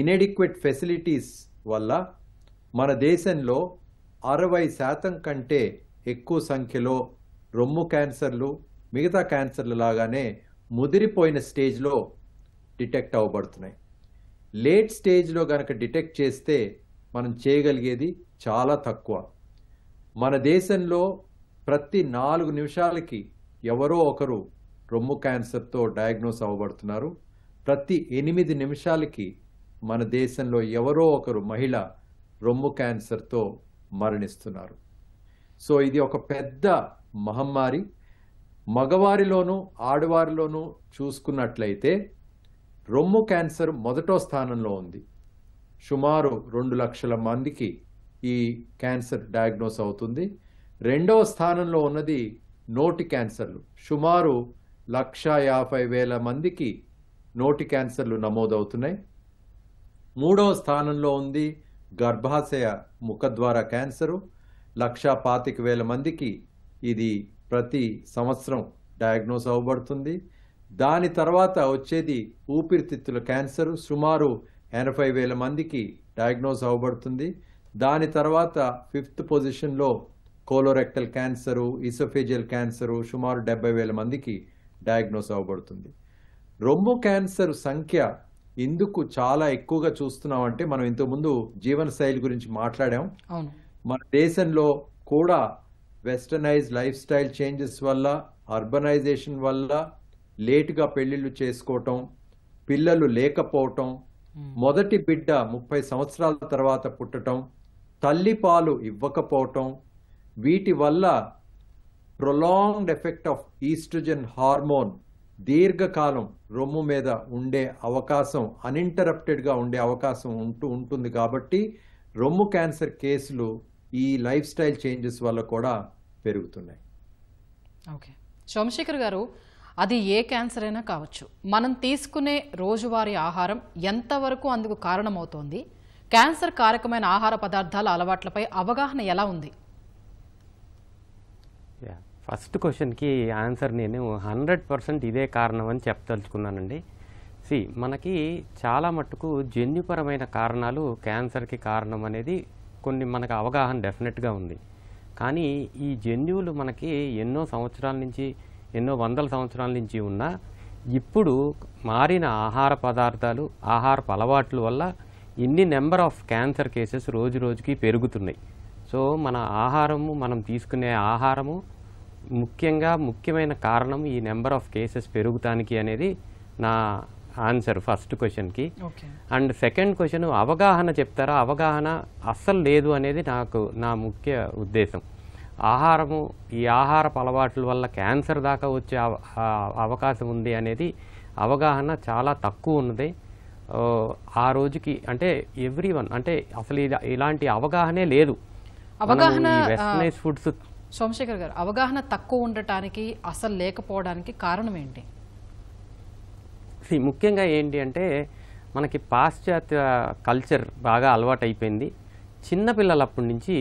ఇన్ఎడిక్వేట్ ఫెసిలిటీస్ వల్ల మన దేశంలో 60% కంటే ఎక్కువ సంఖ్యలో రొమ్ము క్యాన్సర్లు మిగతా క్యాన్సర్ల లాగానే ముదిరిపోయిన స్టేజ్లో డిటెక్ట్ అవ్వబడుతున్నాయి. లేట్ స్టేజ్లో గనక డిటెక్ట్ చేస్తే మనం చేయగలిగేది చాలా తక్కువ. మన దేశంలో ప్రతి 4 నిమిషాలకి ఎవరో ఒకరు రొమ్ము క్యాన్సర్తో డయాగ్నోస్ అవ్వబడుతున్నారు. ప్రతి 8 నిమిషాలకి మన దేశంలో ఎవరో ఒకరు మహిళ రొమ్ము క్యాన్సర్తో మరణిస్తున్నారు. సో ఇది ఒక పెద్ద మహమ్మారి. మగవారిలోనూ ఆడవారిలోనూ చూసుకున్నట్లయితే రొమ్ము క్యాన్సర్ మొదటో స్థానంలో ఉంది. సుమారు 2 లక్షల మందికి ఈ క్యాన్సర్ డయాగ్నోస్ అవుతుంది. రెండవ స్థానంలో ఉన్నది నోటి క్యాన్సర్లు. సుమారు 1,50,000 మందికి నోటి క్యాన్సర్లు నమోదవుతున్నాయి. మూడవ స్థానంలో ఉంది గర్భాశయ ముఖద్వార క్యాన్సరు. 1,25,000 మందికి ఇది ప్రతి సంవత్సరం డయాగ్నోస్ అవ్వబడుతుంది. దాని తర్వాత వచ్చేది ఊపిరితిత్తుల క్యాన్సరు. సుమారు 80,000 మందికి డయాగ్నోస్ అవ్వబడుతుంది. దాని తర్వాత 5th పొజిషన్లో కోలోరెక్టల్ క్యాన్సరు, ఈసోఫేజియల్ క్యాన్సరు సుమారు 70,000 మందికి డయాగ్నోస్ అవ్వబడుతుంది. రొమ్ము క్యాన్సర్ సంఖ్య ఎందుకు చాలా ఎక్కువగా చూస్తున్నామంటే, మనం ఇంతకుముందు జీవనశైలి గురించి మాట్లాడాం. మన దేశంలో కూడా వెస్టర్నైజ్ లైఫ్ స్టైల్ చేంజెస్ వల్ల, అర్బనైజేషన్ వల్ల లేటుగా పెళ్లిళ్ళు చేసుకోవటం, పిల్లలు లేకపోవటం, మొదటి బిడ్డ 30 సంవత్సరాల తర్వాత పుట్టడం, తల్లి పాలు ఇవ్వకపోవటం, వీటి వల్ల prolonged effect of estrogen hormone దీర్ఘకాలం రొమ్ము మీద ఉండే అవకాశం, అన్ఇంటరప్టెడ్గా ఉండే అవకాశం ఉంటుంది. కాబట్టి రొమ్ము క్యాన్సర్ కేసులు ఈ లైఫ్ స్టైల్ చేంజెస్ వల్ల కూడా పెరుగుతున్నాయి. ఓకే సోమశేఖర్ గారు, అది ఏ క్యాన్సర్ అయినా కావచ్చు, మనం తీసుకునే రోజువారీ ఆహారం ఎంతవరకు అందుకు కారణమవుతోంది? క్యాన్సర్ కారకమైన ఆహార పదార్థాల అలవాట్లపై అవగాహన ఎలా ఉంది? ఫస్ట్ క్వశ్చన్కి ఆన్సర్ నేను 100% ఇదే కారణం అని చెప్పదలుచుకున్నానండి. మనకి చాలా మట్టుకు జన్యుపరమైన కారణాలు క్యాన్సర్కి కారణం అనేది కొన్ని మనకు అవగాహన డెఫినెట్గా ఉంది. కానీ ఈ జన్యువులు మనకి ఎన్నో సంవత్సరాల నుంచి, ఎన్నో వందల సంవత్సరాల నుంచి ఉన్నా ఇప్పుడు మారిన ఆహార పదార్థాలు, ఆహారపు అలవాట్ల వల్ల ఇన్ని నెంబర్ ఆఫ్ క్యాన్సర్ కేసెస్ రోజు రోజుకి పెరుగుతున్నాయి. సో మన ఆహారము, మనం తీసుకునే ఆహారము ముఖ్యమైన కారణం ఈ నెంబర్ ఆఫ్ కేసెస్ పెరుగుతానికి అనేది నా ఆన్సర్ ఫస్ట్ క్వశ్చన్కి. అండ్ సెకండ్ క్వశ్చన్, అవగాహన చెప్తారా? అవగాహన అస్సలు లేదు అనేది నా ముఖ్య ఉద్దేశం. ఆహారము, ఈ ఆహారపు అలవాట్ల వల్ల క్యాన్సర్ దాకా వచ్చే అవకాశం ఉంది అనేది అవగాహన చాలా తక్కువ ఉన్నది ఆ రోజుకి. అంటే ఎవ్రీవన్, అంటే అసలు ఇలాంటి అవగాహనే లేదు. అవగాహన వెస్టర్నైజ్ ఫుడ్స్. సోమశేఖర్ గారు, అవగాహన తక్కువ ఉండటానికి, అసలు లేకపోవడానికి కారణం ఏంటి? ముఖ్యంగా ఏంటి అంటే, మనకి పాశ్చాత్య కల్చర్ బాగా అలవాటు అయిపోయింది. చిన్న పిల్లలప్పటి నుంచి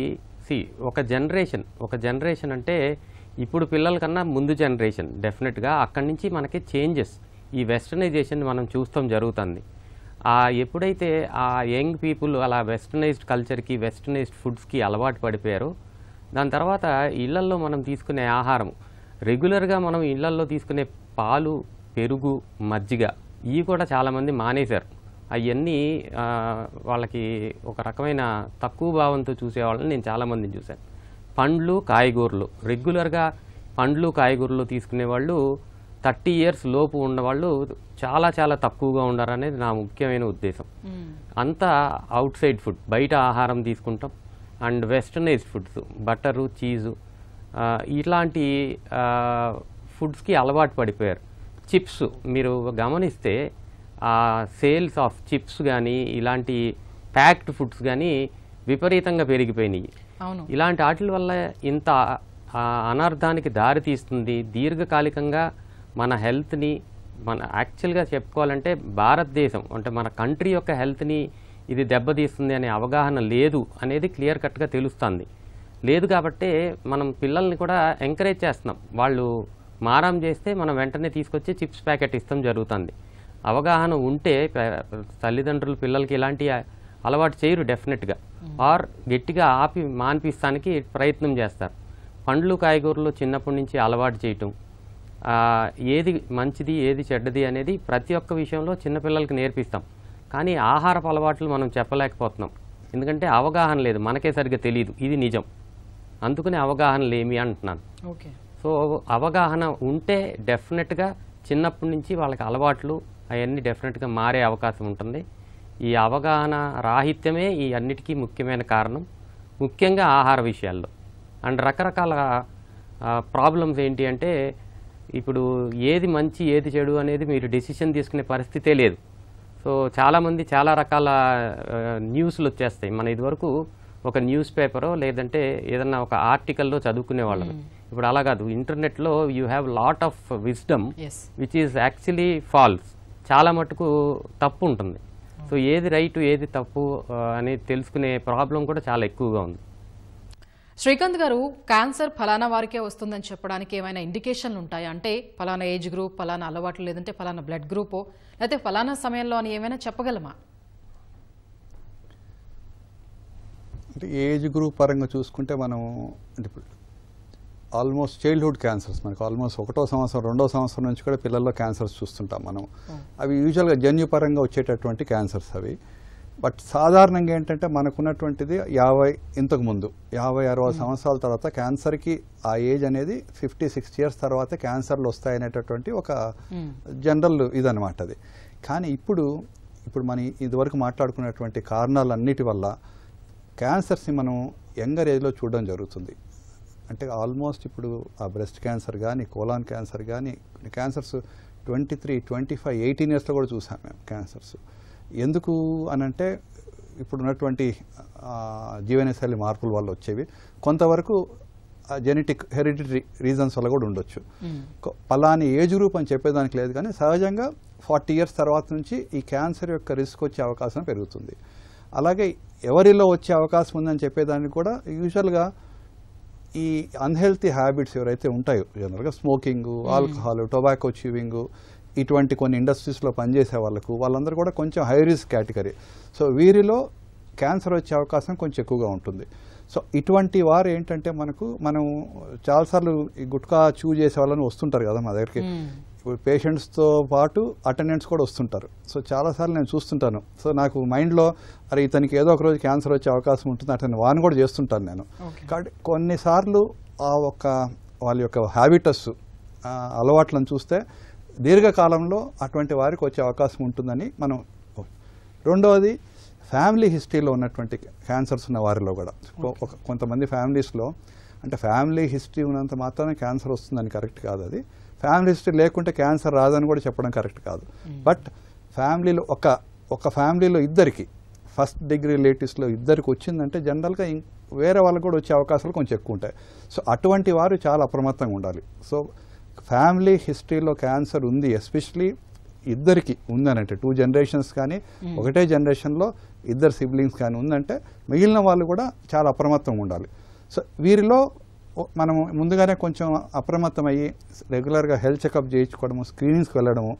ఒక జనరేషన్ అంటే ఇప్పుడు పిల్లల కన్నా ముందు జనరేషన్ డెఫినెట్గా అక్కడి నుంచి మనకి చేంజెస్ ఈ వెస్టర్నైజేషన్ మనం చూస్తాం జరుగుతుంది. ఎప్పుడైతే ఆ యంగ్ పీపుల్ అలా వెస్టర్నైజ్డ్ కల్చర్కి వెస్టర్నైజ్డ్ ఫుడ్స్కి అలవాటు పడిపోయారో దాని తర్వాత ఇళ్లల్లో మనం తీసుకునే ఆహారం రెగ్యులర్గా మనం ఇళ్లల్లో తీసుకునే పాలు, పెరుగు, మజ్జిగ ఇవి కూడా చాలామంది మానేశారు. అవన్నీ వాళ్ళకి ఒక రకమైన తక్కువ భావంతో చూసేవాళ్ళని నేను చాలామందిని చూశాను. పండ్లు, కాయగూరలు రెగ్యులర్గా పండ్లు, కాయగూరలు తీసుకునే వాళ్ళు 30 years లోపు ఉన్నవాళ్ళు చాలా చాలా తక్కువగా ఉండారనేది నా ముఖ్యమైన ఉద్దేశం. అంతా అవుట్ సైడ్ ఫుడ్, బయట ఆహారం తీసుకుంటాం. And westernised foods, butter, cheese ఇట్లాంటి ఫుడ్స్కి అలవాటు పడిపోయారు. చిప్స్ మీరు గమనిస్తే సేల్స్ ఆఫ్ చిప్స్ కానీ ఇలాంటి ప్యాక్డ్ ఫుడ్స్ కానీ విపరీతంగా పెరిగిపోయినాయి. ఇలాంటి వాటి వల్ల ఇంత అనర్థానికి దారి తీస్తుంది. దీర్ఘకాలికంగా మన హెల్త్ని యాక్చువల్గా చెప్పుకోవాలంటే భారతదేశం అంటే మన కంట్రీ యొక్క హెల్త్ని ఇది దెబ్బతీస్తుంది అనే అవగాహన లేదు అనేది క్లియర్ కట్గా తెలుస్తుంది. లేదు కాబట్టే మనం పిల్లల్ని కూడా ఎంకరేజ్ చేస్తున్నాం. వాళ్ళు మారం చేస్తే మనం వెంటనే తీసుకొచ్చి చిప్స్ ప్యాకెట్ ఇస్తాం జరుగుతుంది. అవగాహన ఉంటే తల్లిదండ్రులు పిల్లలకి ఇలాంటి అలవాటు చేయరు డెఫినెట్గా, ఆర్ గట్టిగా మాన్పిస్తానికి ప్రయత్నం చేస్తారు. పండ్లు, కాయగూరలు చిన్నప్పటి నుంచి అలవాటు చేయటం, ఏది మంచిది ఏది చెడ్డది అనేది ప్రతి ఒక్క విషయంలో చిన్నపిల్లలకి నేర్పిస్తాం. కానీ ఆహారపు అలవాట్లు మనం చెప్పలేకపోతున్నాం. ఎందుకంటే అవగాహన లేదు, మనకే సరిగ్గా తెలియదు, ఇది నిజం. అందుకని అవగాహన లేమి అంటున్నాను. సో అవగాహన ఉంటే డెఫినెట్గా చిన్నప్పటి నుంచి వాళ్ళకి అలవాట్లు అవన్నీ డెఫినెట్గా మారే అవకాశం ఉంటుంది. ఈ అవగాహన రాహిత్యమే ఈ అన్నిటికీ ముఖ్యమైన కారణం, ముఖ్యంగా ఆహార విషయాల్లో. అండ్ రకరకాల ప్రాబ్లమ్స్ ఏంటి అంటే ఇప్పుడు ఏది మంచి ఏది చెడు అనేది మీరు డెసిషన్ తీసుకునే పరిస్థితే లేదు. సో చాలామంది చాలా రకాల న్యూస్లు వచ్చేస్తాయి. మన ఇదివరకు ఒక న్యూస్ పేపరో లేదంటే ఏదన్నా ఒక ఆర్టికల్లో చదువుకునే వాళ్ళం. ఇప్పుడు అలా కాదు, ఇంటర్నెట్లో you have lot of wisdom which is actually false. చాలా మటుకు తప్పు ఉంటుంది. సో ఏది రైట్ ఏది తప్పు అనేది తెలుసుకునే ప్రాబ్లం కూడా చాలా ఎక్కువగా ఉంది. శ్రీకాంత్ గారు, క్యాన్సర్ ఫలానా వారికే వస్తుందని చెప్పడానికి ఏమైనా ఇండికేషన్లు ఉంటాయా? అంటే ఫలానా ఏజ్ గ్రూప్, ఫలానా అలవాట్లు, లేదంటే ఫలానా బ్లడ్ గ్రూపో, లేకపోతే ఫలానా సమయంలో అని ఏమైనా చెప్పగలమా? అంటే ఏజ్ గ్రూప్ పరంగా చూసుకుంటే మనం అంటే ఆల్మోస్ట్ చైల్డ్హుడ్ క్యాన్సర్స్ మనకు ఆల్మోస్ట్ 1వ సంవత్సరం 2వ సంవత్సరం నుంచి కూడా పిల్లల్లో క్యాన్సర్స్ చూస్తుంటాం మనం. అవి యూజువల్గా జన్యుపరంగా వచ్చేటటువంటి క్యాన్సర్స్ అవి. బట్ సాధారణంగా ఏంటంటే మనకున్నటువంటిది 50 ఇంతకు ముందు 50-60 సంవత్సరాల తర్వాత క్యాన్సర్కి ఆ ఏజ్ అనేది 50-60 years తర్వాత క్యాన్సర్లు వస్తాయనేటటువంటి ఒక జనరల్ ఇదనమాట అది. కానీ ఇప్పుడు మనం ఇదివరకు మాట్లాడుకున్నటువంటి కారణాలన్నిటి వల్ల క్యాన్సర్స్ని మనం యంగర్ ఏజ్లో చూడడం జరుగుతుంది. అంటే ఆల్మోస్ట్ ఇప్పుడు ఆ బ్రెస్ట్ క్యాన్సర్ కానీ, కోలాన్ క్యాన్సర్ కానీ, క్యాన్సర్స్ 23, 25, 18 yearsలో కూడా చూసాం మేము క్యాన్సర్స్. ఎందుకు అనంటే ఇప్పుడు ఉన్నటువంటి జీవనశైలి మార్పుల వల్ల వచ్చేవి, కొంతవరకు జెనెటిక్ హెరిడిటరీ రీజన్స్ వల్ల కూడా ఉండొచ్చు. పలాని ఏజ్ గ్రూప్ అని చెప్పేదానికి లేదు, కానీ సహజంగా 40 years తర్వాత నుంచి ఈ క్యాన్సర్ యొక్క రిస్క్ వచ్చే అవకాశం పెరుగుతుంది. అలాగే ఎవరిలో వచ్చే అవకాశం ఉందని చెప్పేదానికి కూడా యూజువల్గా ఈ అన్హెల్తీ హ్యాబిట్స్ ఎవరైతే ఉంటాయో, జనరల్గా స్మోకింగ్, ఆల్కహాల్, టొబాకో చ్యూవింగ్, ఇటువంటి కొన్ని ఇండస్ట్రీస్లో పనిచేసే వాళ్ళందరూ కూడా కొంచెం హై రిస్క్ కేటగిరీ. సో వీరిలో క్యాన్సర్ వచ్చే అవకాశం కొంచెం ఎక్కువగా ఉంటుంది. సో ఇటువంటి వారు ఏంటంటే మనం చాలాసార్లు ఈ గుట్కా చూ చేసే వాళ్ళని వస్తుంటారు కదా మా దగ్గరికి. ఇప్పుడు పేషెంట్స్తో పాటు అటెండెంట్స్ కూడా వస్తుంటారు. సో చాలాసార్లు నేను చూస్తుంటాను. సో నాకు మైండ్లో అరే ఇతనికి ఏదో ఒక రోజు క్యాన్సర్ వచ్చే అవకాశం ఉంటుంది అతను వారిని కూడా చేస్తుంటాను నేను. కాబట్టి కొన్నిసార్లు వాళ్ళ యొక్క హ్యాబిటస్ అలవాట్లను చూస్తే దీర్ఘకాలంలో అటువంటి వారికి వచ్చే అవకాశం ఉంటుందని మనం. రెండవది ఫ్యామిలీ హిస్టరీలో ఉన్నటువంటి క్యాన్సర్స్ ఉన్న వారిలో కూడా కొంతమంది ఫ్యామిలీస్లో, అంటే ఫ్యామిలీ హిస్టరీ ఉన్నంత మాత్రాన క్యాన్సర్ వస్తుందని కరెక్ట్ కాదు. అది ఫ్యామిలీ హిస్టరీ లేకుంటే క్యాన్సర్ రాదని కూడా చెప్పడం కరెక్ట్ కాదు. బట్ ఫ్యామిలీలో ఒక ఫ్యామిలీలో ఇద్దరికి, ఫస్ట్ డిగ్రీ రిలేటివ్స్లో ఇద్దరికి వచ్చిందంటే జనరల్గా వేరే వాళ్ళకి కూడా వచ్చే అవకాశాలు కొంచెం ఎక్కువ ఉంటాయి. సో అటువంటి వారు చాలా అప్రమత్తంగా ఉండాలి. సో ఫ్యామిలీ హిస్టరీలో క్యాన్సర్ ఉంది, ఎస్పెషలీ ఇద్దరికి ఉందనంటే 2 జనరేషన్స్ కానీ ఒకటే జనరేషన్లో ఇద్దరు సిబ్లింగ్స్ కానీ ఉందంటే మిగిలిన వాళ్ళు కూడా చాలా అప్రమత్తంగా ఉండాలి. సో వీరిలో మనం ముందుగానే కొంచెం అప్రమత్తం అయ్యి రెగ్యులర్గా హెల్త్ చెకప్ చేయించుకోవడము, స్క్రీనింగ్స్కి వెళ్ళడము,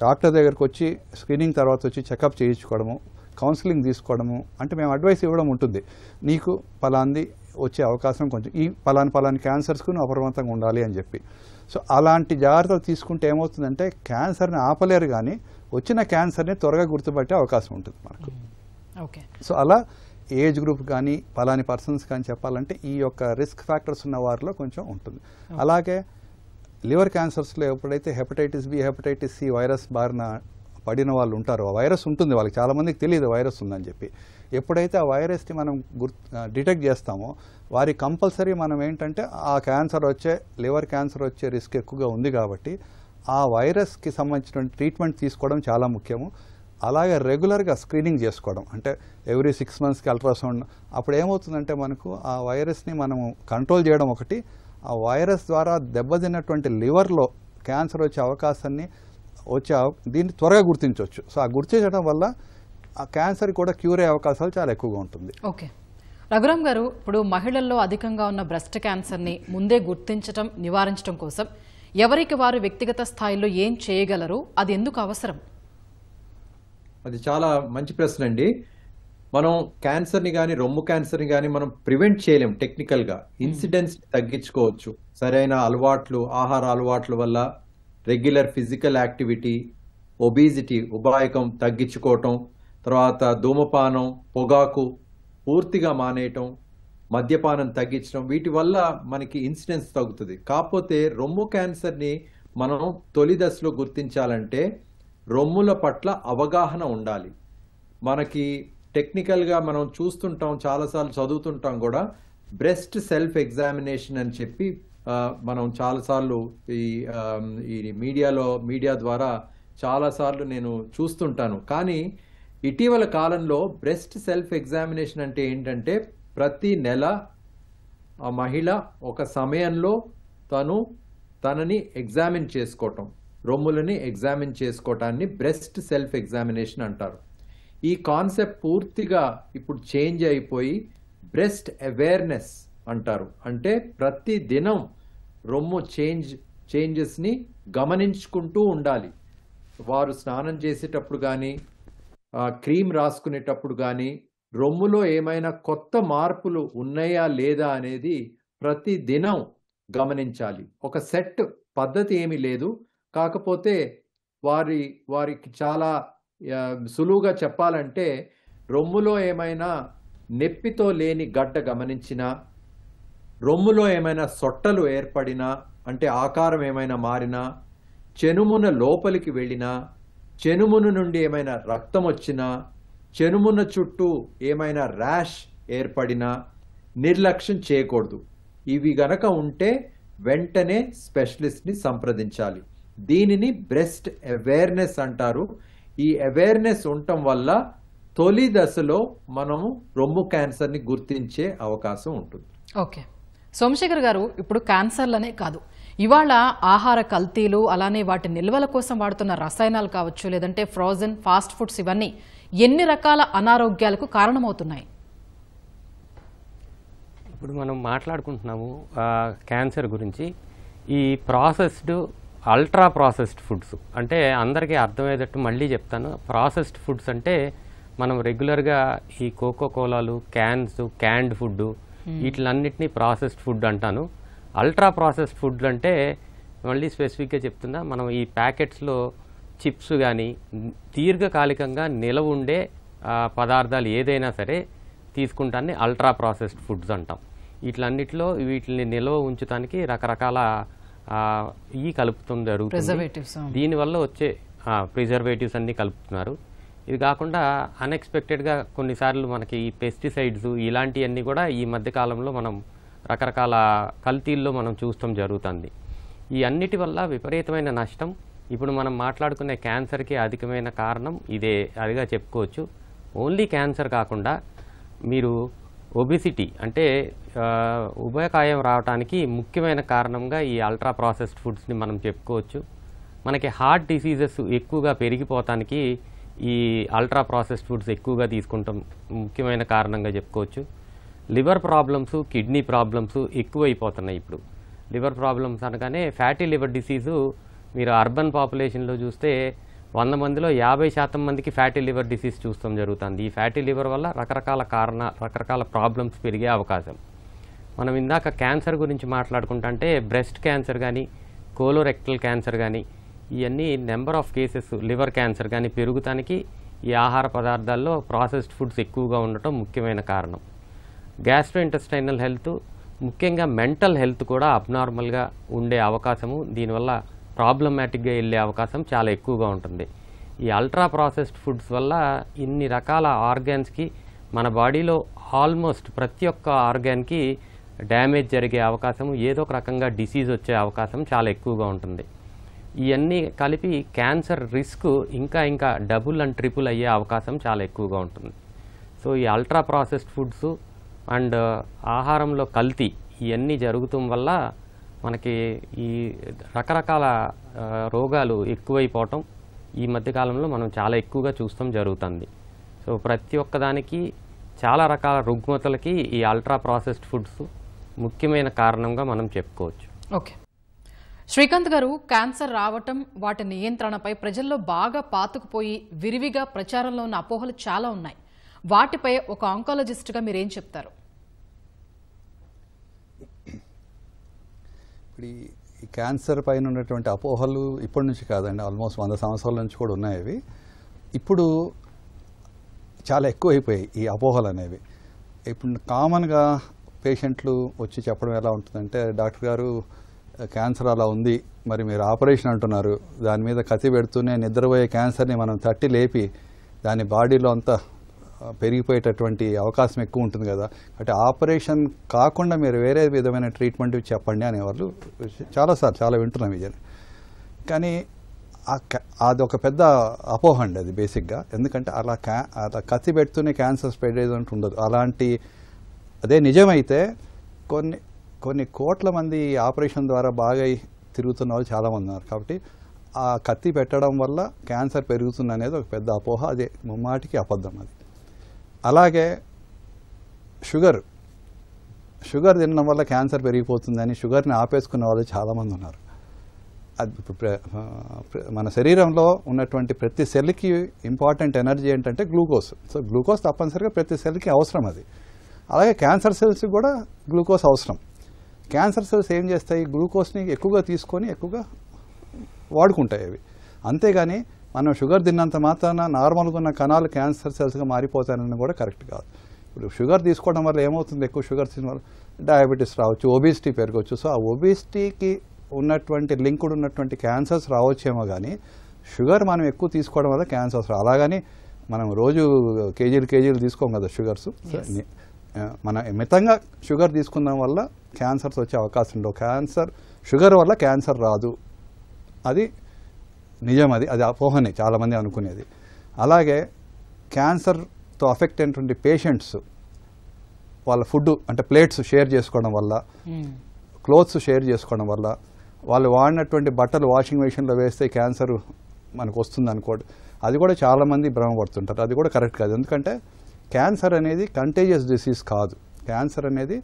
డాక్టర్ దగ్గరకు వచ్చి స్క్రీనింగ్ తర్వాత వచ్చి చెకప్ చేయించుకోవడము, కౌన్సిలింగ్ తీసుకోవడము, అంటే మేము అడ్వైస్ ఇవ్వడం ఉంటుంది. నీకు పలాంది వచ్చే అవకాశం కొంచెం ఈ పలాని క్యాన్సర్స్కు నువ్వు అప్రమత్తంగా ఉండాలి అని చెప్పి. సో అలాంటి జాగ్రత్తలు తీసుకుంటే ఏమవుతుందంటే క్యాన్సర్ని ఆపలేరు కానీ వచ్చిన క్యాన్సర్ని త్వరగా గుర్తుపట్టే అవకాశం ఉంటుంది మనకు. ఓకే. సో అలా ఏజ్ గ్రూప్ కానీ పలాని పర్సన్స్ కానీ చెప్పాలంటే ఈ యొక్క రిస్క్ ఫ్యాక్టర్స్ ఉన్న వారిలో కొంచెం ఉంటుంది. అలాగే లివర్ క్యాన్సర్స్లో ఎప్పుడైతే hepatitis B, hepatitis C virus బారిన పడిన వాళ్ళు ఉంటారో, ఆ వైరస్ ఉంటుంది వాళ్ళకి, చాలామందికి తెలియదు వైరస్ ఉందని చెప్పి. ఎప్పుడైతే ఆ వైరస్ని మనం డిటెక్ట్ చేస్తామో వారికి కంపల్సరీ మనం ఏంటంటే ఆ క్యాన్సర్ వచ్చే లివర్ క్యాన్సర్ వచ్చే రిస్క్ ఎక్కువగా ఉంది కాబట్టి ఆ వైరస్కి సంబంధించిన ట్రీట్మెంట్ తీసుకోవడం చాలా ముఖ్యము. అలాగే రెగ్యులర్గా స్క్రీనింగ్ చేసుకోవడం, అంటే ఎవ్రీ 6 మంత్స్కి అల్ట్రాసౌండ్. అప్పుడు ఏమవుతుందంటే మనకు ఆ వైరస్ని మనము కంట్రోల్ చేయడం ఒకటి, ఆ వైరస్ ద్వారా దెబ్బతిన్నటువంటి లివర్లో క్యాన్సర్ వచ్చే అవకాశాన్ని దీన్ని త్వరగా గుర్తించవచ్చు. సో ఆ గుర్తించడం వల్ల ఆ క్యాన్సర్ కూడా క్యూర్ అయ్యే అవకాశాలు చాలా ఎక్కువగా ఉంటుంది. ఓకే. రఘురామ్ గారు, ఇప్పుడు మహిళల్లో అధికంగా ఉన్న బ్రెస్ట్ క్యాన్సర్ని ముందే గుర్తించడం, నివారించడం కోసం ఎవరికి వారు వ్యక్తిగత స్థాయిలో ఏం చేయగలరు, అది ఎందుకు అవసరం? అది చాలా మంచి ప్రశ్న అండి. మనం క్యాన్సర్ని కానీ రొమ్ము క్యాన్సర్ని కానీ మనం ప్రివెంట్ చేయలేం. టెక్నికల్గా ఇన్సిడెన్స్ తగ్గించుకోవచ్చు. సరైన అలవాట్లు, ఆహార అలవాట్ల వల్ల, రెగ్యులర్ ఫిజికల్ యాక్టివిటీ, ఒబీసిటీ ఉబాయకం తగ్గించుకోవటం, తర్వాత ధూమపానం, పొగాకు పూర్తిగా మానేయటం, మద్యపానం తగ్గించడం, వీటి వల్ల మనకి ఇన్సిడెన్స్ తగ్గుతుంది. కాకపోతే రొమ్ము క్యాన్సర్ని మనం తొలి దశలో గుర్తించాలంటే రొమ్ముల పట్ల అవగాహన ఉండాలి. మనకి టెక్నికల్గా మనం చూస్తుంటాం, చాలాసార్లు చదువుతుంటాం కూడా, బ్రెస్ట్ సెల్ఫ్ ఎగ్జామినేషన్ అని చెప్పి మనం చాలాసార్లు ఈ మీడియా ద్వారా చాలాసార్లు నేను చూస్తుంటాను. కానీ ఇటీవల కాలంలో బ్రెస్ట్ సెల్ఫ్ ఎగ్జామినేషన్ అంటే ఏంటంటే ప్రతి నెల ఆ మహిళ ఒక సమయంలో తనని ఎగ్జామిన్ చేసుకోవటం, రొమ్ములని ఎగ్జామిన్ చేసుకోవటాన్ని బ్రెస్ట్ సెల్ఫ్ ఎగ్జామినేషన్ అంటారు. ఈ కాన్సెప్ట్ పూర్తిగా ఇప్పుడు చేంజ్ అయిపోయి బ్రెస్ట్ అవేర్నెస్ అంటారు. అంటే ప్రతి దినం రొమ్ము చేంజెస్ని గమనించుకుంటూ ఉండాలి. వారు స్నానం చేసేటప్పుడు కానీ, క్రీమ్ రాసుకునేటప్పుడు కానీ రొమ్ములో ఏమైనా కొత్త మార్పులు ఉన్నాయా లేదా అనేది ప్రతి దినం గమనించాలి. ఒక సెట్ పద్ధతి ఏమీ లేదు. కాకపోతే వారికి చాలా సులువుగా చెప్పాలంటే రొమ్ములో ఏమైనా నొప్పితో లేని గడ్డ గమనించినా, రొమ్ములో ఏమైనా సొట్టలు ఏర్పడినా, అంటే ఆకారం ఏమైనా మారినా, చెనుమున లోపలికి వెళ్ళినా, చెనుమున నుండి ఏమైనా రక్తం వచ్చినా, చెనుమున చుట్టూ ఏమైనా ర్యాష్ ఏర్పడినా నిర్లక్ష్యం చేయకూడదు. ఇవి గనక ఉంటే వెంటనే స్పెషలిస్ట్ని సంప్రదించాలి. దీనిని బ్రెస్ట్ అవేర్నెస్ అంటారు. ఈ అవేర్నెస్ ఉండటం వల్ల తొలి దశలో మనము రొమ్ము క్యాన్సర్ని గుర్తించే అవకాశం ఉంటుంది. ఓకే. సోమశేఖర్ గారు, ఇప్పుడు క్యాన్సర్లనే కాదు, ఇవాళ ఆహార కల్తీలు, అలానే వాటి నిల్వల కోసం వాడుతున్న రసాయనాలు కావచ్చు, లేదంటే ఫ్రోజన్ ఫాస్ట్ ఫుడ్స్, ఇవన్నీ ఎన్ని రకాల అనారోగ్యాలకు కారణమవుతున్నాయి? ఇప్పుడు మనం మాట్లాడుకుంటున్నాము క్యాన్సర్ గురించి. ఈ ప్రాసెస్డ్, అల్ట్రా ప్రాసెస్డ్ ఫుడ్స్ అంటే అందరికీ అర్థమయ్యేటట్టు మళ్ళీ చెప్తాను. ప్రాసెస్డ్ ఫుడ్స్ అంటే మనం రెగ్యులర్గా ఈ కోకోకోలాలు, క్యాన్డ్ ఫుడ్, వీటిలన్నిటినీ ప్రాసెస్డ్ ఫుడ్ అంటాను. అల్ట్రా ప్రాసెస్డ్ ఫుడ్ అంటే మళ్ళీ స్పెసిఫిక్గా చెప్తున్నా, మనం ఈ ప్యాకెట్స్లో చిప్స్ కానీ దీర్ఘకాలికంగా నిలవ ఉండే పదార్థాలు ఏదైనా సరే తీసుకుంటాన్ని అల్ట్రా ప్రాసెస్డ్ ఫుడ్స్ అంటాం. వీటిని నిల్వ ఉంచడానికి రకరకాల కలుపుతం జరుగుతుంది. దీనివల్ల వచ్చే ప్రిజర్వేటివ్స్ అన్నీ కలుపుతున్నారు. ఇది కాకుండా అన్ఎక్స్పెక్టెడ్గా కొన్నిసార్లు మనకి ఈ పెస్టిసైడ్స్ ఇలాంటివన్నీ కూడా ఈ మధ్యకాలంలో మనం రకరకాల కల్తీల్లో మనం చూస్తాం జరుగుతుంది. ఈ అన్నిటి వల్ల విపరీతమైన నష్టం. ఇప్పుడు మనం మాట్లాడుకునే క్యాన్సర్కి అధికమైన కారణం ఇదే అదిగా చెప్పుకోవచ్చు. ఓన్లీ క్యాన్సర్ కాకుండా మీరు ఒబిసిటీ అంటే ఉభయకాయం రావడానికి ముఖ్యమైన కారణంగా ఈ అల్ట్రా ప్రాసెస్డ్ ఫుడ్స్ని మనం చెప్పుకోవచ్చు. మనకి హార్ట్ డిసీజెస్ ఎక్కువగా పెరిగిపోవటానికి ఈ అల్ట్రా ప్రాసెస్డ్ ఫుడ్స్ ఎక్కువగా తీసుకుంటాం ముఖ్యమైన కారణంగా చెప్పుకోవచ్చు. లివర్ ప్రాబ్లమ్స్, కిడ్నీ ప్రాబ్లమ్స్ ఎక్కువైపోతున్నాయి. ఇప్పుడు లివర్ ప్రాబ్లమ్స్ అనగానే ఫ్యాటీ లివర్ డిసీజు మీరు అర్బన్ పాపులేషన్లో చూస్తే 100 మందిలో 50% మందికి ఫ్యాటీ లివర్ డిసీజ్ చూస్తాం జరుగుతుంది. ఈ ఫ్యాటీ లివర్ వల్ల రకరకాల ప్రాబ్లమ్స్ పెరిగే అవకాశం. మనం ఇందాక క్యాన్సర్ గురించి మాట్లాడుకుంటే బ్రెస్ట్ క్యాన్సర్ కానీ, కోలోరెక్టల్ క్యాన్సర్ కానీ, ఇవన్నీ number of cases, liver cancer కానీ పెరుగుతానికి ఈ ఆహార పదార్థాల్లో ప్రాసెస్డ్ ఫుడ్స్ ఎక్కువగా ఉండటం ముఖ్యమైన కారణం. గ్యాస్ట్రోఇంటెస్టైనల్ హెల్త్, ముఖ్యంగా మెంటల్ హెల్త్ కూడా అబ్నార్మల్గా ఉండే అవకాశము, దీనివల్ల ప్రాబ్లమాటిక్గా వెళ్ళే అవకాశం చాలా ఎక్కువగా ఉంటుంది. ఈ అల్ట్రా ప్రాసెస్డ్ ఫుడ్స్ వల్ల ఇన్ని రకాల ఆర్గాన్స్కి, మన బాడీలో ఆల్మోస్ట్ ప్రతి ఒక్క ఆర్గాన్కి డ్యామేజ్ జరిగే అవకాశం, ఏదో ఒక రకంగా డిసీజ్ వచ్చే అవకాశం చాలా ఎక్కువగా ఉంటుంది. ఇవన్నీ కలిపి క్యాన్సర్ రిస్క్ ఇంకా డబుల్ అండ్ ట్రిపుల్ అయ్యే అవకాశం చాలా ఎక్కువగా ఉంటుంది. సో ఈ అల్ట్రా ప్రాసెస్డ్ ఫుడ్స్ అండ్ ఆహారంలో కల్తీ ఇవన్నీ జరుగుతాం వల్ల మనకి ఈ రకరకాల రోగాలు ఎక్కువైపోవటం ఈ మధ్యకాలంలో మనం చాలా ఎక్కువగా చూస్తాం జరుగుతుంది. సో ప్రతి ఒక్కదానికి, చాలా రకాల రుగ్మతలకి ఈ అల్ట్రా ప్రాసెస్డ్ ఫుడ్స్ ముఖ్యమైన కారణంగా మనం చెప్పుకోవచ్చు. ఓకే శ్రీకాంత్ గారు, క్యాన్సర్ రావటం, వాటి నియంత్రణపై ప్రజల్లో బాగా పాతుకుపోయి విరివిగా ప్రచారంలో ఉన్న అపోహలు చాలా ఉన్నాయి. వాటిపై ఒక ఆంకాలజిస్ట్గా మీరేం చెప్తారు? ఇప్పుడు ఈ క్యాన్సర్ పైన ఉన్నటువంటి అపోహలు ఇప్పటి నుంచి కాదండి, ఆల్మోస్ట్ 100 సంవత్సరాల నుంచి కూడా ఉన్నాయి. అవి ఇప్పుడు చాలా ఎక్కువైపోయాయి ఈ అపోహలు అనేవి. ఇప్పుడు కామన్గా పేషెంట్లు వచ్చి చెప్పడం ఎలా ఉంటుందంటే, డాక్టర్ గారు క్యాన్సర్ అలా ఉంది, మరి మీరు ఆపరేషన్ అంటున్నారు, దాని మీద కత్తి పెడుతూనే నిద్రపోయే క్యాన్సర్ని మనం తట్టి లేపి దాని బాడీలో అంతా పెరిగిపోయేటటువంటి అవకాశం ఎక్కువ ఉంటుంది కదా, అంటే ఆపరేషన్ కాకుండా మీరు వేరే విధమైన ట్రీట్మెంట్ చెప్పండి అనేవాళ్ళు చాలాసార్లు చాలా వింటున్నాం ఇది. కానీ అదొక పెద్ద అపోహ అండి అది బేసిక్గా. ఎందుకంటే అలా కత్తి పెడుతూనే క్యాన్సర్ స్ప్రెడ్ అయ్యేదంటూ ఉండదు. అలాంటి అదే నిజమైతే కొన్ని కోట్ల మంది ఆపరేషన్ ద్వారా బాగా తిరుగుతున్న వాళ్ళు చాలామంది ఉన్నారు. కాబట్టి ఆ కత్తి పెట్టడం వల్ల క్యాన్సర్ పెరుగుతుంది అనేది ఒక పెద్ద అపోహ, అదే ముమ్మాటికి అబద్ధం అది. అలాగే షుగర్ తినడం వల్ల క్యాన్సర్ పెరిగిపోతుందని షుగర్ని ఆపేసుకునే వాళ్ళు చాలామంది ఉన్నారు. అది మన శరీరంలో ఉన్నటువంటి ప్రతి సెల్కి ఇంపార్టెంట్ ఎనర్జీ ఏంటంటే గ్లూకోజ్. సో గ్లూకోజ్ తప్పనిసరిగా ప్రతి సెల్కి అవసరం అది. అలాగే క్యాన్సర్ సెల్స్కి కూడా గ్లూకోజ్ అవసరం. క్యాన్సర్ సెల్స్ ఏం చేస్తాయి, గ్లూకోజ్ని ఎక్కువగా తీసుకొని ఎక్కువగా వాడుకుంటాయి అవి. అంతేగాని మనం షుగర్ తిన్నంత మాత్రాన నార్మల్గా ఉన్న కణాలు క్యాన్సర్ సెల్స్గా మారిపోతాయని కూడా కరెక్ట్ కాదు. ఇప్పుడు షుగర్ తీసుకోవడం వల్ల ఏమవుతుంది, ఎక్కువ షుగర్ తినడం వల్ల డయాబెటీస్ రావచ్చు, ఒబిసిటీ పెరగవచ్చు. సో ఆ ఒబిసిటీకి ఉన్నటువంటి లింక్డ్ ఉన్నటువంటి క్యాన్సర్స్ రావచ్చేమో, కానీ షుగర్ మనం ఎక్కువ తీసుకోవడం వల్ల క్యాన్సర్స్ అలాగని మనం రోజు కేజీలు తీసుకోం కదా షుగర్స్. మన మితంగా షుగర్ తీసుకున్న వల్ల క్యాన్సర్స్ వచ్చే అవకాశం ఉండవు. షుగర్ వల్ల క్యాన్సర్ రాదు, అది నిజం. అది అపోహనే చాలామంది అనుకునేది. అలాగే క్యాన్సర్తో అఫెక్ట్ అయినటువంటి పేషెంట్స్ వాళ్ళ ఫుడ్ అంటే ప్లేట్స్ షేర్ చేసుకోవడం వల్ల, క్లోత్స్ షేర్ చేసుకోవడం వల్ల, వాళ్ళు వాడినటువంటి బట్టలు వాషింగ్ మెషిన్లో వేస్తే క్యాన్సర్ మనకు వస్తుంది అనుకోండి, అది కూడా చాలామంది భ్రమపడుతుంటారు. అది కూడా కరెక్ట్ కాదు. ఎందుకంటే క్యాన్సర్ అనేది కంటేజియస్ డిసీజ్ కాదు. క్యాన్సర్ అనేది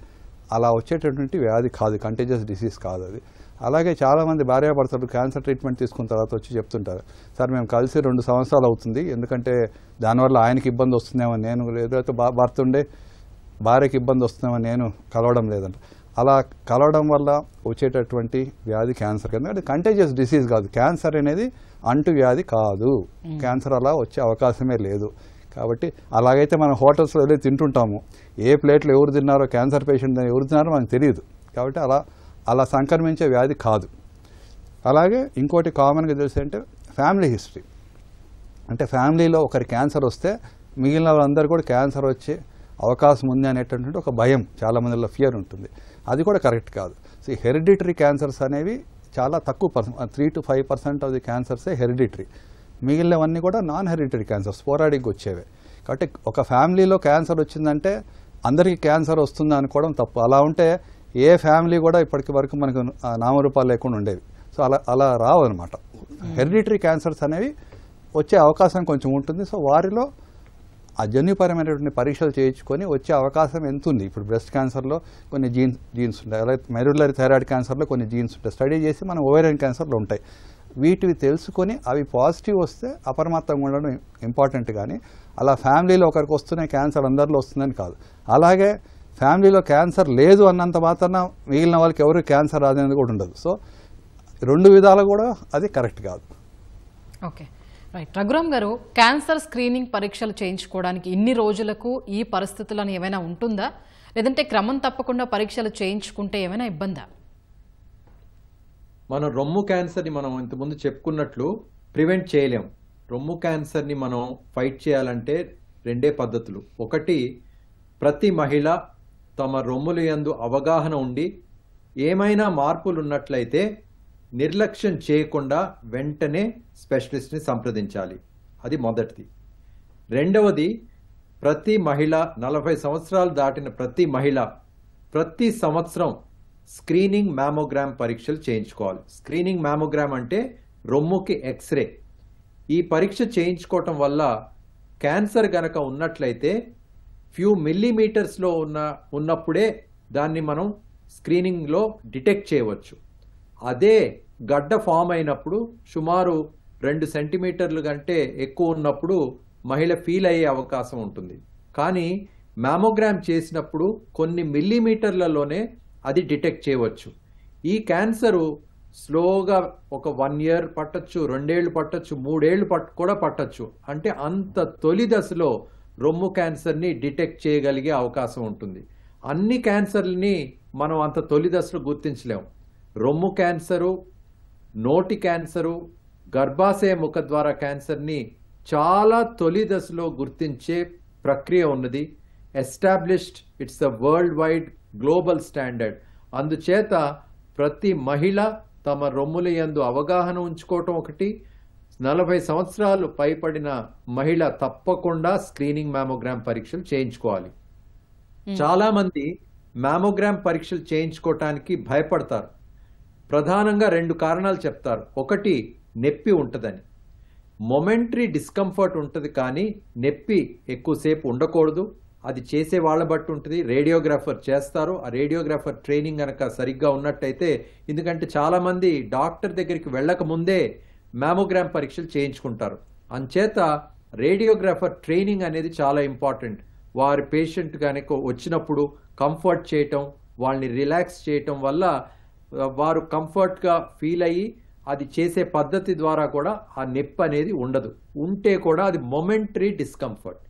అలా వచ్చేటటువంటి వ్యాధి కాదు, కంటేజియస్ డిసీజ్ కాదు అది. అలాగే చాలామంది భార్యాభర్తలు క్యాన్సర్ ట్రీట్మెంట్ తీసుకున్న తర్వాత వచ్చి చెప్తుంటారు, సార్ మేము కలిసి 2 సంవత్సరాలు అవుతుంది, ఎందుకంటే దానివల్ల ఆయనకి ఇబ్బంది వస్తుందేమో, నేను ఏదైతే భర్త ఉండే భార్యకి ఇబ్బంది వస్తుందేమో నేను కలవడం లేదంట. అలా కలవడం వల్ల వచ్చేటటువంటి వ్యాధి క్యాన్సర్. ఎందుకంటే కంటేజియస్ డిసీజ్ కాదు. క్యాన్సర్ అనేది అంటు వ్యాధి కాదు. క్యాన్సర్ అలా వచ్చే అవకాశమే లేదు. కాబట్టి అలాగైతే మనం హోటల్స్లో వెళ్ళి తింటుంటాము, ఏ ప్లేట్లో ఎవరు తిన్నారో, క్యాన్సర్ పేషెంట్ ఎవరు తిన్నారో మనకు తెలియదు. కాబట్టి అలా సంక్రమించే వ్యాధి కాదు. అలాగే ఇంకోటి కామన్గా తెలిసి అంటే ఫ్యామిలీ హిస్టరీ. అంటే ఫ్యామిలీలో ఒకరి క్యాన్సర్ వస్తే మిగిలిన వాళ్ళందరూ కూడా క్యాన్సర్ వచ్చే అవకాశం ఉంది అనేటటువంటి ఒక భయం, చాలామందిలో ఫియర్ ఉంటుంది. అది కూడా కరెక్ట్ కాదు. సో హెరిడిటరీ క్యాన్సర్స్ అనేవి చాలా తక్కువ 3 to 5% ఆఫ్ ది క్యాన్సర్సే హెరిడిటరీ. మిగిలినవన్నీ కూడా నాన్ హెరిడిటరీ క్యాన్సర్స్, స్పోరాడిక్గా వచ్చేవే. కాబట్టి ఒక ఫ్యామిలీలో క్యాన్సర్ వచ్చిందంటే అందరికీ క్యాన్సర్ వస్తుంది అనుకోవడం తప్పు. అలా ఉంటే ఏ ఫ్యామిలీ కూడా ఇప్పటికి వరకు మనకు నామరూపాలు లేకుండా ఉండేవి. సో అలా రావు అనమాట. హెరిడిటరీ క్యాన్సర్స్ అనేవి వచ్చే అవకాశం కొంచెం ఉంటుంది. సో వారిలో ఆ జన్యుపరమైనటువంటి పరీక్షలు చేయించుకొని వచ్చే అవకాశం ఎంత ఉంది. ఇప్పుడు బ్రెస్ట్ క్యాన్సర్లో కొన్ని జీన్స్ ఉంటాయి, అలాగే మెరులరీ థైరాయిడ్ క్యాన్సర్లో కొన్ని జీన్స్ ఉంటాయి. స్టడీ చేసి మనం ఓవేరియన్ క్యాన్సర్లో ఉంటాయి. వీటివి తెలుసుకొని అవి పాజిటివ్ వస్తే అప్రమత్తంగా ఉండడం ఇంపార్టెంట్. కానీ అలా ఫ్యామిలీలో ఒకరికి వస్తున్న క్యాన్సర్ అందరిలో వస్తుందని కాదు. అలాగే ఫ్యామిలీలో క్యాన్సర్ లేదు అన్నంత మాత్రాన మిగిలిన వాళ్ళకి ఎవరు క్యాన్సర్ రాదనేది కూడా ఉండదు. సో 2 విధాలు కూడా అది కరెక్ట్ కాదు. Okay, right. రఘురామ్ గారు, క్యాన్సర్ స్క్రీనింగ్ పరీక్షలు చేయించుకోవడానికి ఇన్ని రోజులకు ఈ పరిస్థితులను ఏమైనా ఉంటుందా, లేదంటే క్రమం తప్పకుండా పరీక్షలు చేయించుకుంటే ఏమైనా ఇబ్బందా? మనం రొమ్ము క్యాన్సర్ని మనం ఇంతకుముందు చెప్పుకున్నట్లు ప్రివెంట్ చేయలేం. రొమ్ము క్యాన్సర్ని మనం ఫైట్ చేయాలంటే 2 పద్ధతులు. ఒకటి, ప్రతి మహిళ తమ రొమ్ముల యందు అవగాహన ఉండి ఏమైనా మార్పులు ఉన్నట్లయితే నిర్లక్ష్యం చేయకుండా వెంటనే స్పెషలిస్ట్ని సంప్రదించాలి. అది మొదటిది. రెండవది, ప్రతి మహిళ 40 సంవత్సరాలు దాటిన ప్రతి మహిళ ప్రతి సంవత్సరం స్క్రీనింగ్ మ్యామోగ్రామ్ పరీక్షలు చేయించుకోవాలి. స్క్రీనింగ్ మ్యామోగ్రామ్ అంటే రొమ్ముకి ఎక్స్రే. ఈ పరీక్ష చేయించుకోవటం వల్ల క్యాన్సర్ గనక ఉన్నట్లయితే ఫ్యూ మిల్లీమీటర్స్లో ఉన్నప్పుడే దాన్ని మనం స్క్రీనింగ్లో డిటెక్ట్ చేయవచ్చు. అదే గడ్డ ఫామ్ అయినప్పుడు సుమారు 2 సెంటీమీటర్లు కంటే ఎక్కువ ఉన్నప్పుడు మహిళ ఫీల్ అయ్యే అవకాశం ఉంటుంది. కానీ మ్యామోగ్రామ్ చేసినప్పుడు కొన్ని మిల్లీమీటర్లలోనే అది డిటెక్ట్ చేయవచ్చు. ఈ క్యాన్సరు స్లోగా ఒక 1 year పట్టచ్చు, 2 ఏళ్ళు పట్టచ్చు, 3 ఏళ్ళు కూడా పట్టచ్చు. అంటే అంత తొలి దశలో రొమ్ము క్యాన్సర్ని డిటెక్ట్ చేయగలిగే అవకాశం ఉంటుంది. అన్ని క్యాన్సర్లని మనం అంత తొలి దశలో గుర్తించలేం. రొమ్ము క్యాన్సరు, నోటి క్యాన్సరు, గర్భాశయ ముఖద్వార క్యాన్సర్ని చాలా తొలి దశలో గుర్తించే ప్రక్రియ ఉన్నది. Established, it's a world wide global standard. అందుచేత ప్రతి మహిళ తమ రొమ్ముల యందు అవగాహన ఉంచుకోవటం ఒకటి. 40 సంవత్సరాలు పైబడిన మహిళ తప్పకుండా స్క్రీనింగ్ మ్యామోగ్రామ్ పరీక్షలు చేయించుకోవాలి. చాలా మంది మ్యామోగ్రామ్ పరీక్షలు చేయించుకోవటానికి భయపడతారు. ప్రధానంగా 2 కారణాలు చెప్తారు. ఒకటి, నొప్పి ఉంటుందని. మొమెంటరీ డిస్కంఫర్ట్ ఉంటుంది, కానీ నొప్పి ఎక్కువసేపు ఉండకూడదు. అది చేసే వాళ్ళ బట్టి ఉంటుంది. రేడియోగ్రాఫర్ చేస్తారు. ఆ రేడియోగ్రాఫర్ ట్రైనింగ్ కనుక సరిగ్గా ఉన్నట్టయితే, ఎందుకంటే చాలామంది డాక్టర్ దగ్గరికి వెళ్ళక ముందే మ్యామోగ్రామ్ పరీక్షలు చేయించుకుంటారు. అంచేత రేడియోగ్రాఫర్ ట్రైనింగ్ అనేది చాలా ఇంపార్టెంట్. వారి పేషెంట్ కనుక వచ్చినప్పుడు కంఫర్ట్ చేయటం, వాళ్ళని రిలాక్స్ చేయటం వల్ల వారు కంఫర్ట్గా ఫీల్ అయ్యి అది చేసే పద్ధతి ద్వారా కూడా ఆ నొప్పి అనేది ఉండదు. ఉంటే కూడా అది మొమెంటరీ డిస్కంఫర్ట్.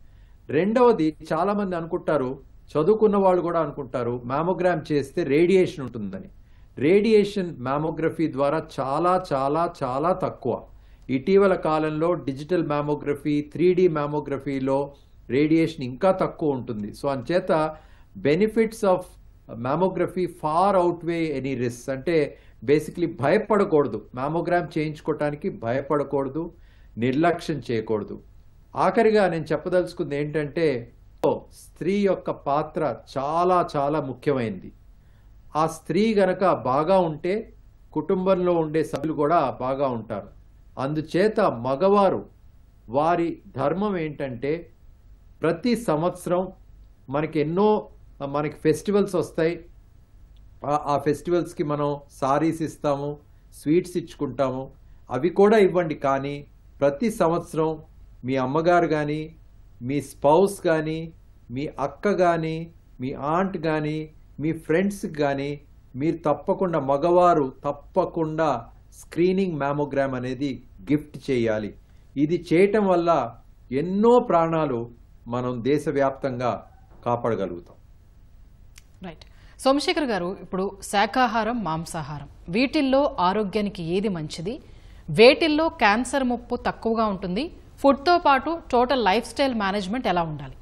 రెండవది, చాలామంది అనుకుంటారు, చదువుకున్న వాళ్ళు కూడా అనుకుంటారు, మ్యామోగ్రామ్ చేస్తే రేడియేషన్ ఉంటుందని. రేడియేషన్ మ్యామోగ్రఫీ ద్వారా చాలా చాలా చాలా తక్కువ. ఇటీవల కాలంలో డిజిటల్ మ్యామోగ్రఫీ, 3D మ్యామోగ్రఫీలో రేడియేషన్ ఇంకా తక్కువ ఉంటుంది. సో అంచేత benefits of mammography far outweigh any risk. అంటే బేసిక్లీ భయపడకూడదు, మ్యామోగ్రామ్ చేయించుకోవటానికి భయపడకూడదు, నిర్లక్ష్యం చేయకూడదు. ఆఖరిగా నేను చెప్పదలుచుకుంది ఏంటంటే, స్త్రీ యొక్క పాత్ర చాలా చాలా ముఖ్యమైనది. ఆ స్త్రీ గనక బాగా ఉంటే కుటుంబంలో ఉండే సభ్యులు కూడా బాగా ఉంటారు. అందుచేత మగవారు వారి ధర్మం ఏంటంటే, ప్రతి సంవత్సరం మనకి ఫెస్టివల్స్ వస్తాయి. ఆ ఫెస్టివల్స్కి మనం సారీస్ ఇస్తాము, స్వీట్స్ ఇచ్చుకుంటాము. అవి కూడా ఇవ్వండి, కానీ ప్రతి సంవత్సరం మీ అమ్మగారు కానీ, మీ స్పౌస్ కానీ, మీ అక్క కానీ, మీ ఆంట్ కానీ, మీ ఫ్రెండ్స్కి కానీ మీరు తప్పకుండా, మగవారు తప్పకుండా స్క్రీనింగ్ మ్యామోగ్రామ్ అనేది గిఫ్ట్ చేయాలి. ఇది చేయటం వల్ల ఎన్నో ప్రాణాలు మనం దేశవ్యాప్తంగా కాపాడగలుగుతాం. రైట్. సోమశేఖర్ గారు, ఇప్పుడు శాకాహారం, మాంసాహారం వీటిల్లో ఆరోగ్యానికి ఏది మంచిది? వేటిల్లో క్యాన్సర్ ముప్పు తక్కువగా ఉంటుంది? ఫుడ్తో పాటు టోటల్ లైఫ్ స్టైల్ మేనేజ్మెంట్ ఎలా ఉండాలి?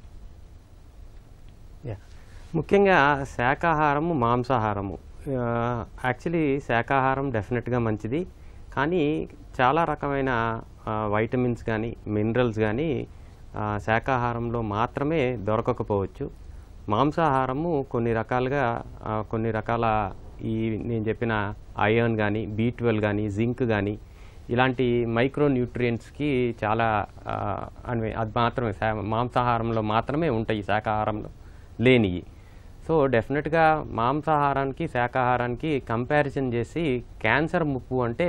ముఖ్యంగా శాకాహారము, మాంసాహారము. యాక్చువల్లీ శాకాహారం డెఫినెట్గా మంచిది, కానీ చాలా రకమైన వైటమిన్స్ కానీ మినరల్స్ కానీ శాకాహారంలో మాత్రమే దొరకకపోవచ్చు. మాంసాహారము కొన్ని రకాల ఈ నేను చెప్పిన ఐరన్ కానీ, B12 కానీ, జింక్ కానీ ఇలాంటి మైక్రో న్యూట్రియంట్స్కి చాలా అది మాత్రమే మాంసాహారంలో మాత్రమే ఉంటాయి, శాకాహారంలో లేనివి. సో డెఫినెట్గా మాంసాహారానికి శాకాహారానికి కంపారిజన్ చేసి క్యాన్సర్ ముప్పు అంటే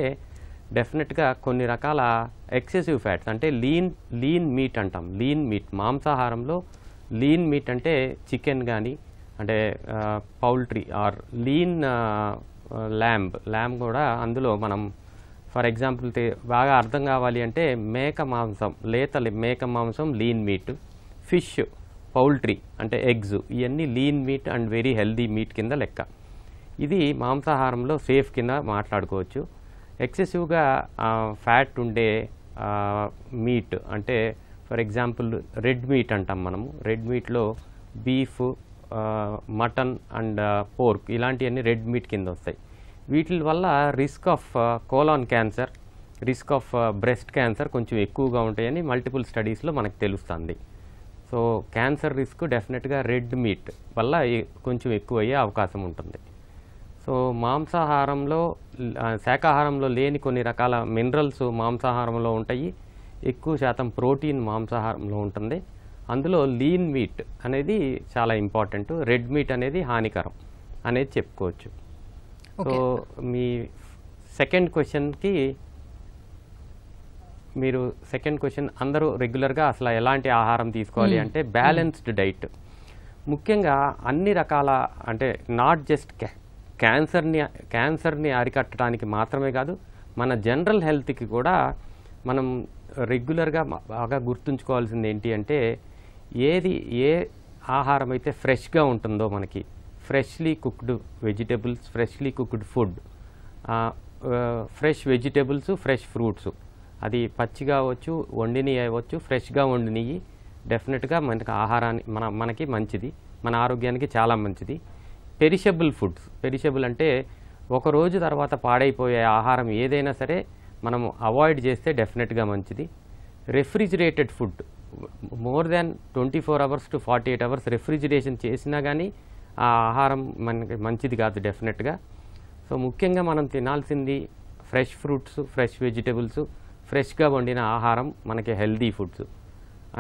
డెఫినెట్గా కొన్ని రకాల ఎక్సెసివ్ ఫ్యాట్స్ అంటే లీన్ మీట్ అంటాం. లీన్ మీట్ మాంసాహారంలో లీన్ మీట్ అంటే చికెన్ కానీ అంటే పౌల్ట్రీ ఆర్ లీన్ ల్యాంబ్ కూడా అందులో మనం ఫర్ ఎగ్జాంపుల్ బాగా అర్థం కావాలి అంటే మేక మాంసం, లేత మేక మాంసం లీన్ మీట్, ఫిష్, పౌల్ట్రీ అంటే ఎగ్స్, ఇవన్నీ lean meet and very healthy meet కింద లెక్క. ఇది మాంసాహారంలో సేఫ్ కింద మాట్లాడుకోవచ్చు. ఎక్సెసివ్గా ఫ్యాట్ ఉండే మీట్ అంటే ఫర్ ఎగ్జాంపుల్ రెడ్ మీట్ అంటాం మనము. రెడ్ మీట్లో బీఫ్, మటన్ అండ్ పోర్క్ ఇలాంటివన్నీ రెడ్ మీట్ కింద వస్తాయి. వీటి వల్ల risk of colon cancer, risk of breast cancer కొంచెం ఎక్కువగా ఉంటాయని మల్టిపుల్ స్టడీస్లో మనకు తెలుస్తుంది. సో క్యాన్సర్ రిస్క్ డెఫినెట్గా రెడ్ మీట్ వల్ల కొంచెం ఎక్కువ అయ్యే అవకాశం ఉంటుంది. సో మాంసాహారంలో శాకాహారంలో లేని కొన్ని రకాల మినరల్స్ మాంసాహారంలో ఉంటాయి, ఎక్కువ శాతం ప్రోటీన్ మాంసాహారంలో ఉంటుంది. అందులో లీన్ మీట్ అనేది చాలా ఇంపార్టెంట్, రెడ్ మీట్ అనేది హానికరం అనేది చెప్పుకోవచ్చు. సో మీ సెకండ్ క్వశ్చన్ అందరూ రెగ్యులర్గా అసలు ఎలాంటి ఆహారం తీసుకోవాలి అంటే బ్యాలెన్స్డ్ డైట్. ముఖ్యంగా అన్ని రకాల అంటే నాట్ జస్ట్ క్యాన్సర్ని అరికట్టడానికి మాత్రమే కాదు, మన జనరల్ హెల్త్కి కూడా మనం రెగ్యులర్గా బాగా గుర్తుంచుకోవాల్సింది ఏంటి అంటే ఏ ఆహారం అయితే ఫ్రెష్గా ఉంటుందో మనకి freshly cooked vegetables, freshly cooked food, fresh vegetables, fresh fruits, అది పచ్చిగా అవ్వచ్చు, వండినవి అవ్వచ్చు, ఫ్రెష్గా వండినవి డెఫినెట్గా మనకి ఆహారాన్ని మనకి మంచిది, మన ఆరోగ్యానికి చాలా మంచిది. పెరిషబుల్ ఫుడ్స్, పెరిషబుల్ అంటే ఒక రోజు తర్వాత పాడైపోయే ఆహారం ఏదైనా సరే మనము అవాయిడ్ చేస్తే డెఫినెట్గా మంచిది. Refrigerated food more than 24 hours to 48 hours refrigeration చేసినా కానీ ఆ ఆహారం మనకి మంచిది కాదు డెఫినెట్గా. సో ముఖ్యంగా మనం తినాల్సింది ఫ్రెష్ ఫ్రూట్స్, ఫ్రెష్ వెజిటేబుల్స్, ఫ్రెష్గా వండిన ఆహారం మనకి హెల్దీ ఫుడ్స్.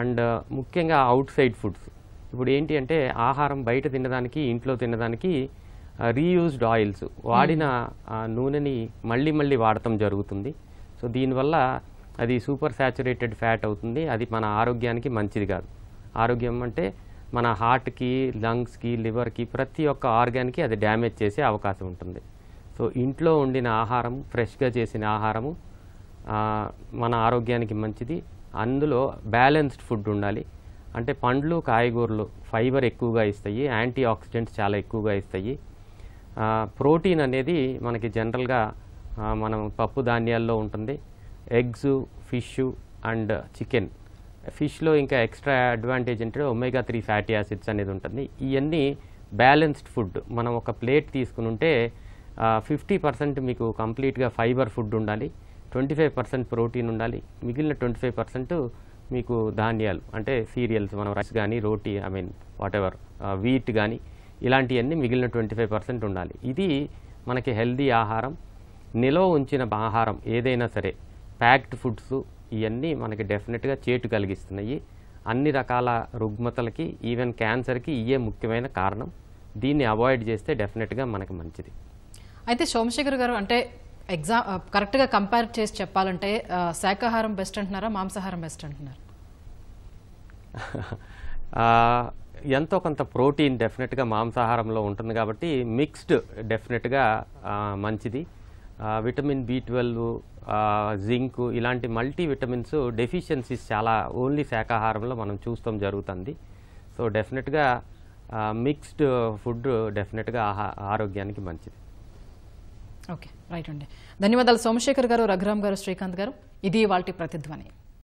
అండ్ ముఖ్యంగా అవుట్ సైడ్ ఫుడ్స్. ఇప్పుడు ఏంటి అంటే ఆహారం బయట తినడానికి, ఇంట్లో తినడానికి రీయూజ్డ్ ఆయిల్స్, వాడిన నూనెని మళ్ళీ వాడటం జరుగుతుంది. సో దీనివల్ల అది సూపర్ సాచురేటెడ్ ఫ్యాట్ అవుతుంది, అది మన ఆరోగ్యానికి మంచిది కాదు. ఆరోగ్యం అంటే మన హార్ట్కి, లంగ్స్కి, లివర్కి, ప్రతి ఒక్క ఆర్గాన్కి అది డ్యామేజ్ చేసే అవకాశం ఉంటుంది. సో ఇంట్లో వండిన ఆహారం, ఫ్రెష్గా చేసిన ఆహారము మన ఆరోగ్యానికి మంచిది. అందులో బ్యాలెన్స్డ్ ఫుడ్ ఉండాలి. అంటే పండ్లు, కాయగూరలు ఫైబర్ ఎక్కువగా ఇస్తాయి, యాంటీ ఆక్సిడెంట్స్ చాలా ఎక్కువగా ఇస్తాయి. ప్రోటీన్ అనేది మనకి జనరల్గా మనం పప్పు ధాన్యాల్లో ఉంటుంది. Eggs, fish and chicken. ఫిష్లో ఇంకా ఎక్స్ట్రా అడ్వాంటేజ్ అంటే ఒమేగా 3 ఫ్యాటీ యాసిడ్స్ అనేది ఉంటుంది. ఇవన్నీ బ్యాలెన్స్డ్ ఫుడ్. మనం ఒక ప్లేట్ తీసుకుని ఉంటే 50% మీకు కంప్లీట్గా ఫైబర్ ఫుడ్ ఉండాలి, 25% ప్రోటీన్ ఉండాలి, మిగిలిన 25% మీకు ధాన్యాలు అంటే సీరియల్స్, మనం రైస్ కానీ, రోటీ, వాటెవర్ వీట్ కానీ ఇలాంటివన్నీ మిగిలిన 25% ఉండాలి. ఇది మనకి హెల్దీ ఆహారం. నిల్వ ఉంచిన ఆహారం ఏదైనా సరే, ప్యాక్డ్ ఫుడ్స్, ఇవన్నీ మనకి డెఫినెట్గా చేటు కలిగిస్తున్నాయి. అన్ని రకాల రుగ్మతలకి, ఈవెన్ క్యాన్సర్కి ఇవే ముఖ్యమైన కారణం. దీన్ని అవాయిడ్ చేస్తే డెఫినెట్గా మనకి మంచిది. అయితే సోమశేఖర్ గారు, అంటే కరెక్ట్గా కంపేర్ చేసి చెప్పాలంటే శాకాహారం బెస్ట్ అంటున్నారా, మాంసాహారం బెస్ట్ అంటున్నారా? ఎంతో కొంత ప్రోటీన్ డెఫినెట్గా మాంసాహారంలో ఉంటుంది కాబట్టి మిక్స్డ్ డెఫినెట్గా మంచిది. విటమిన్ B12, జింక్ ఇలాంటి మల్టీ విటమిన్స్ డెఫిషియన్సీస్ చాలా ఓన్లీ శాకాహారంలో మనం చూస్తాం జరుగుతుంది. సో డెఫినెట్గా మిక్స్డ్ ఫుడ్ డెఫినెట్గా ఆరోగ్యానికి మంచిది. ఓకే, రైట్ అండి. ధన్యవాదాలు సోమశేఖర్ గారు, రఘురామ్ గారు, శ్రీకాంత్ గారు. ఇది ఇవాల్టి ప్రతిధ్వని.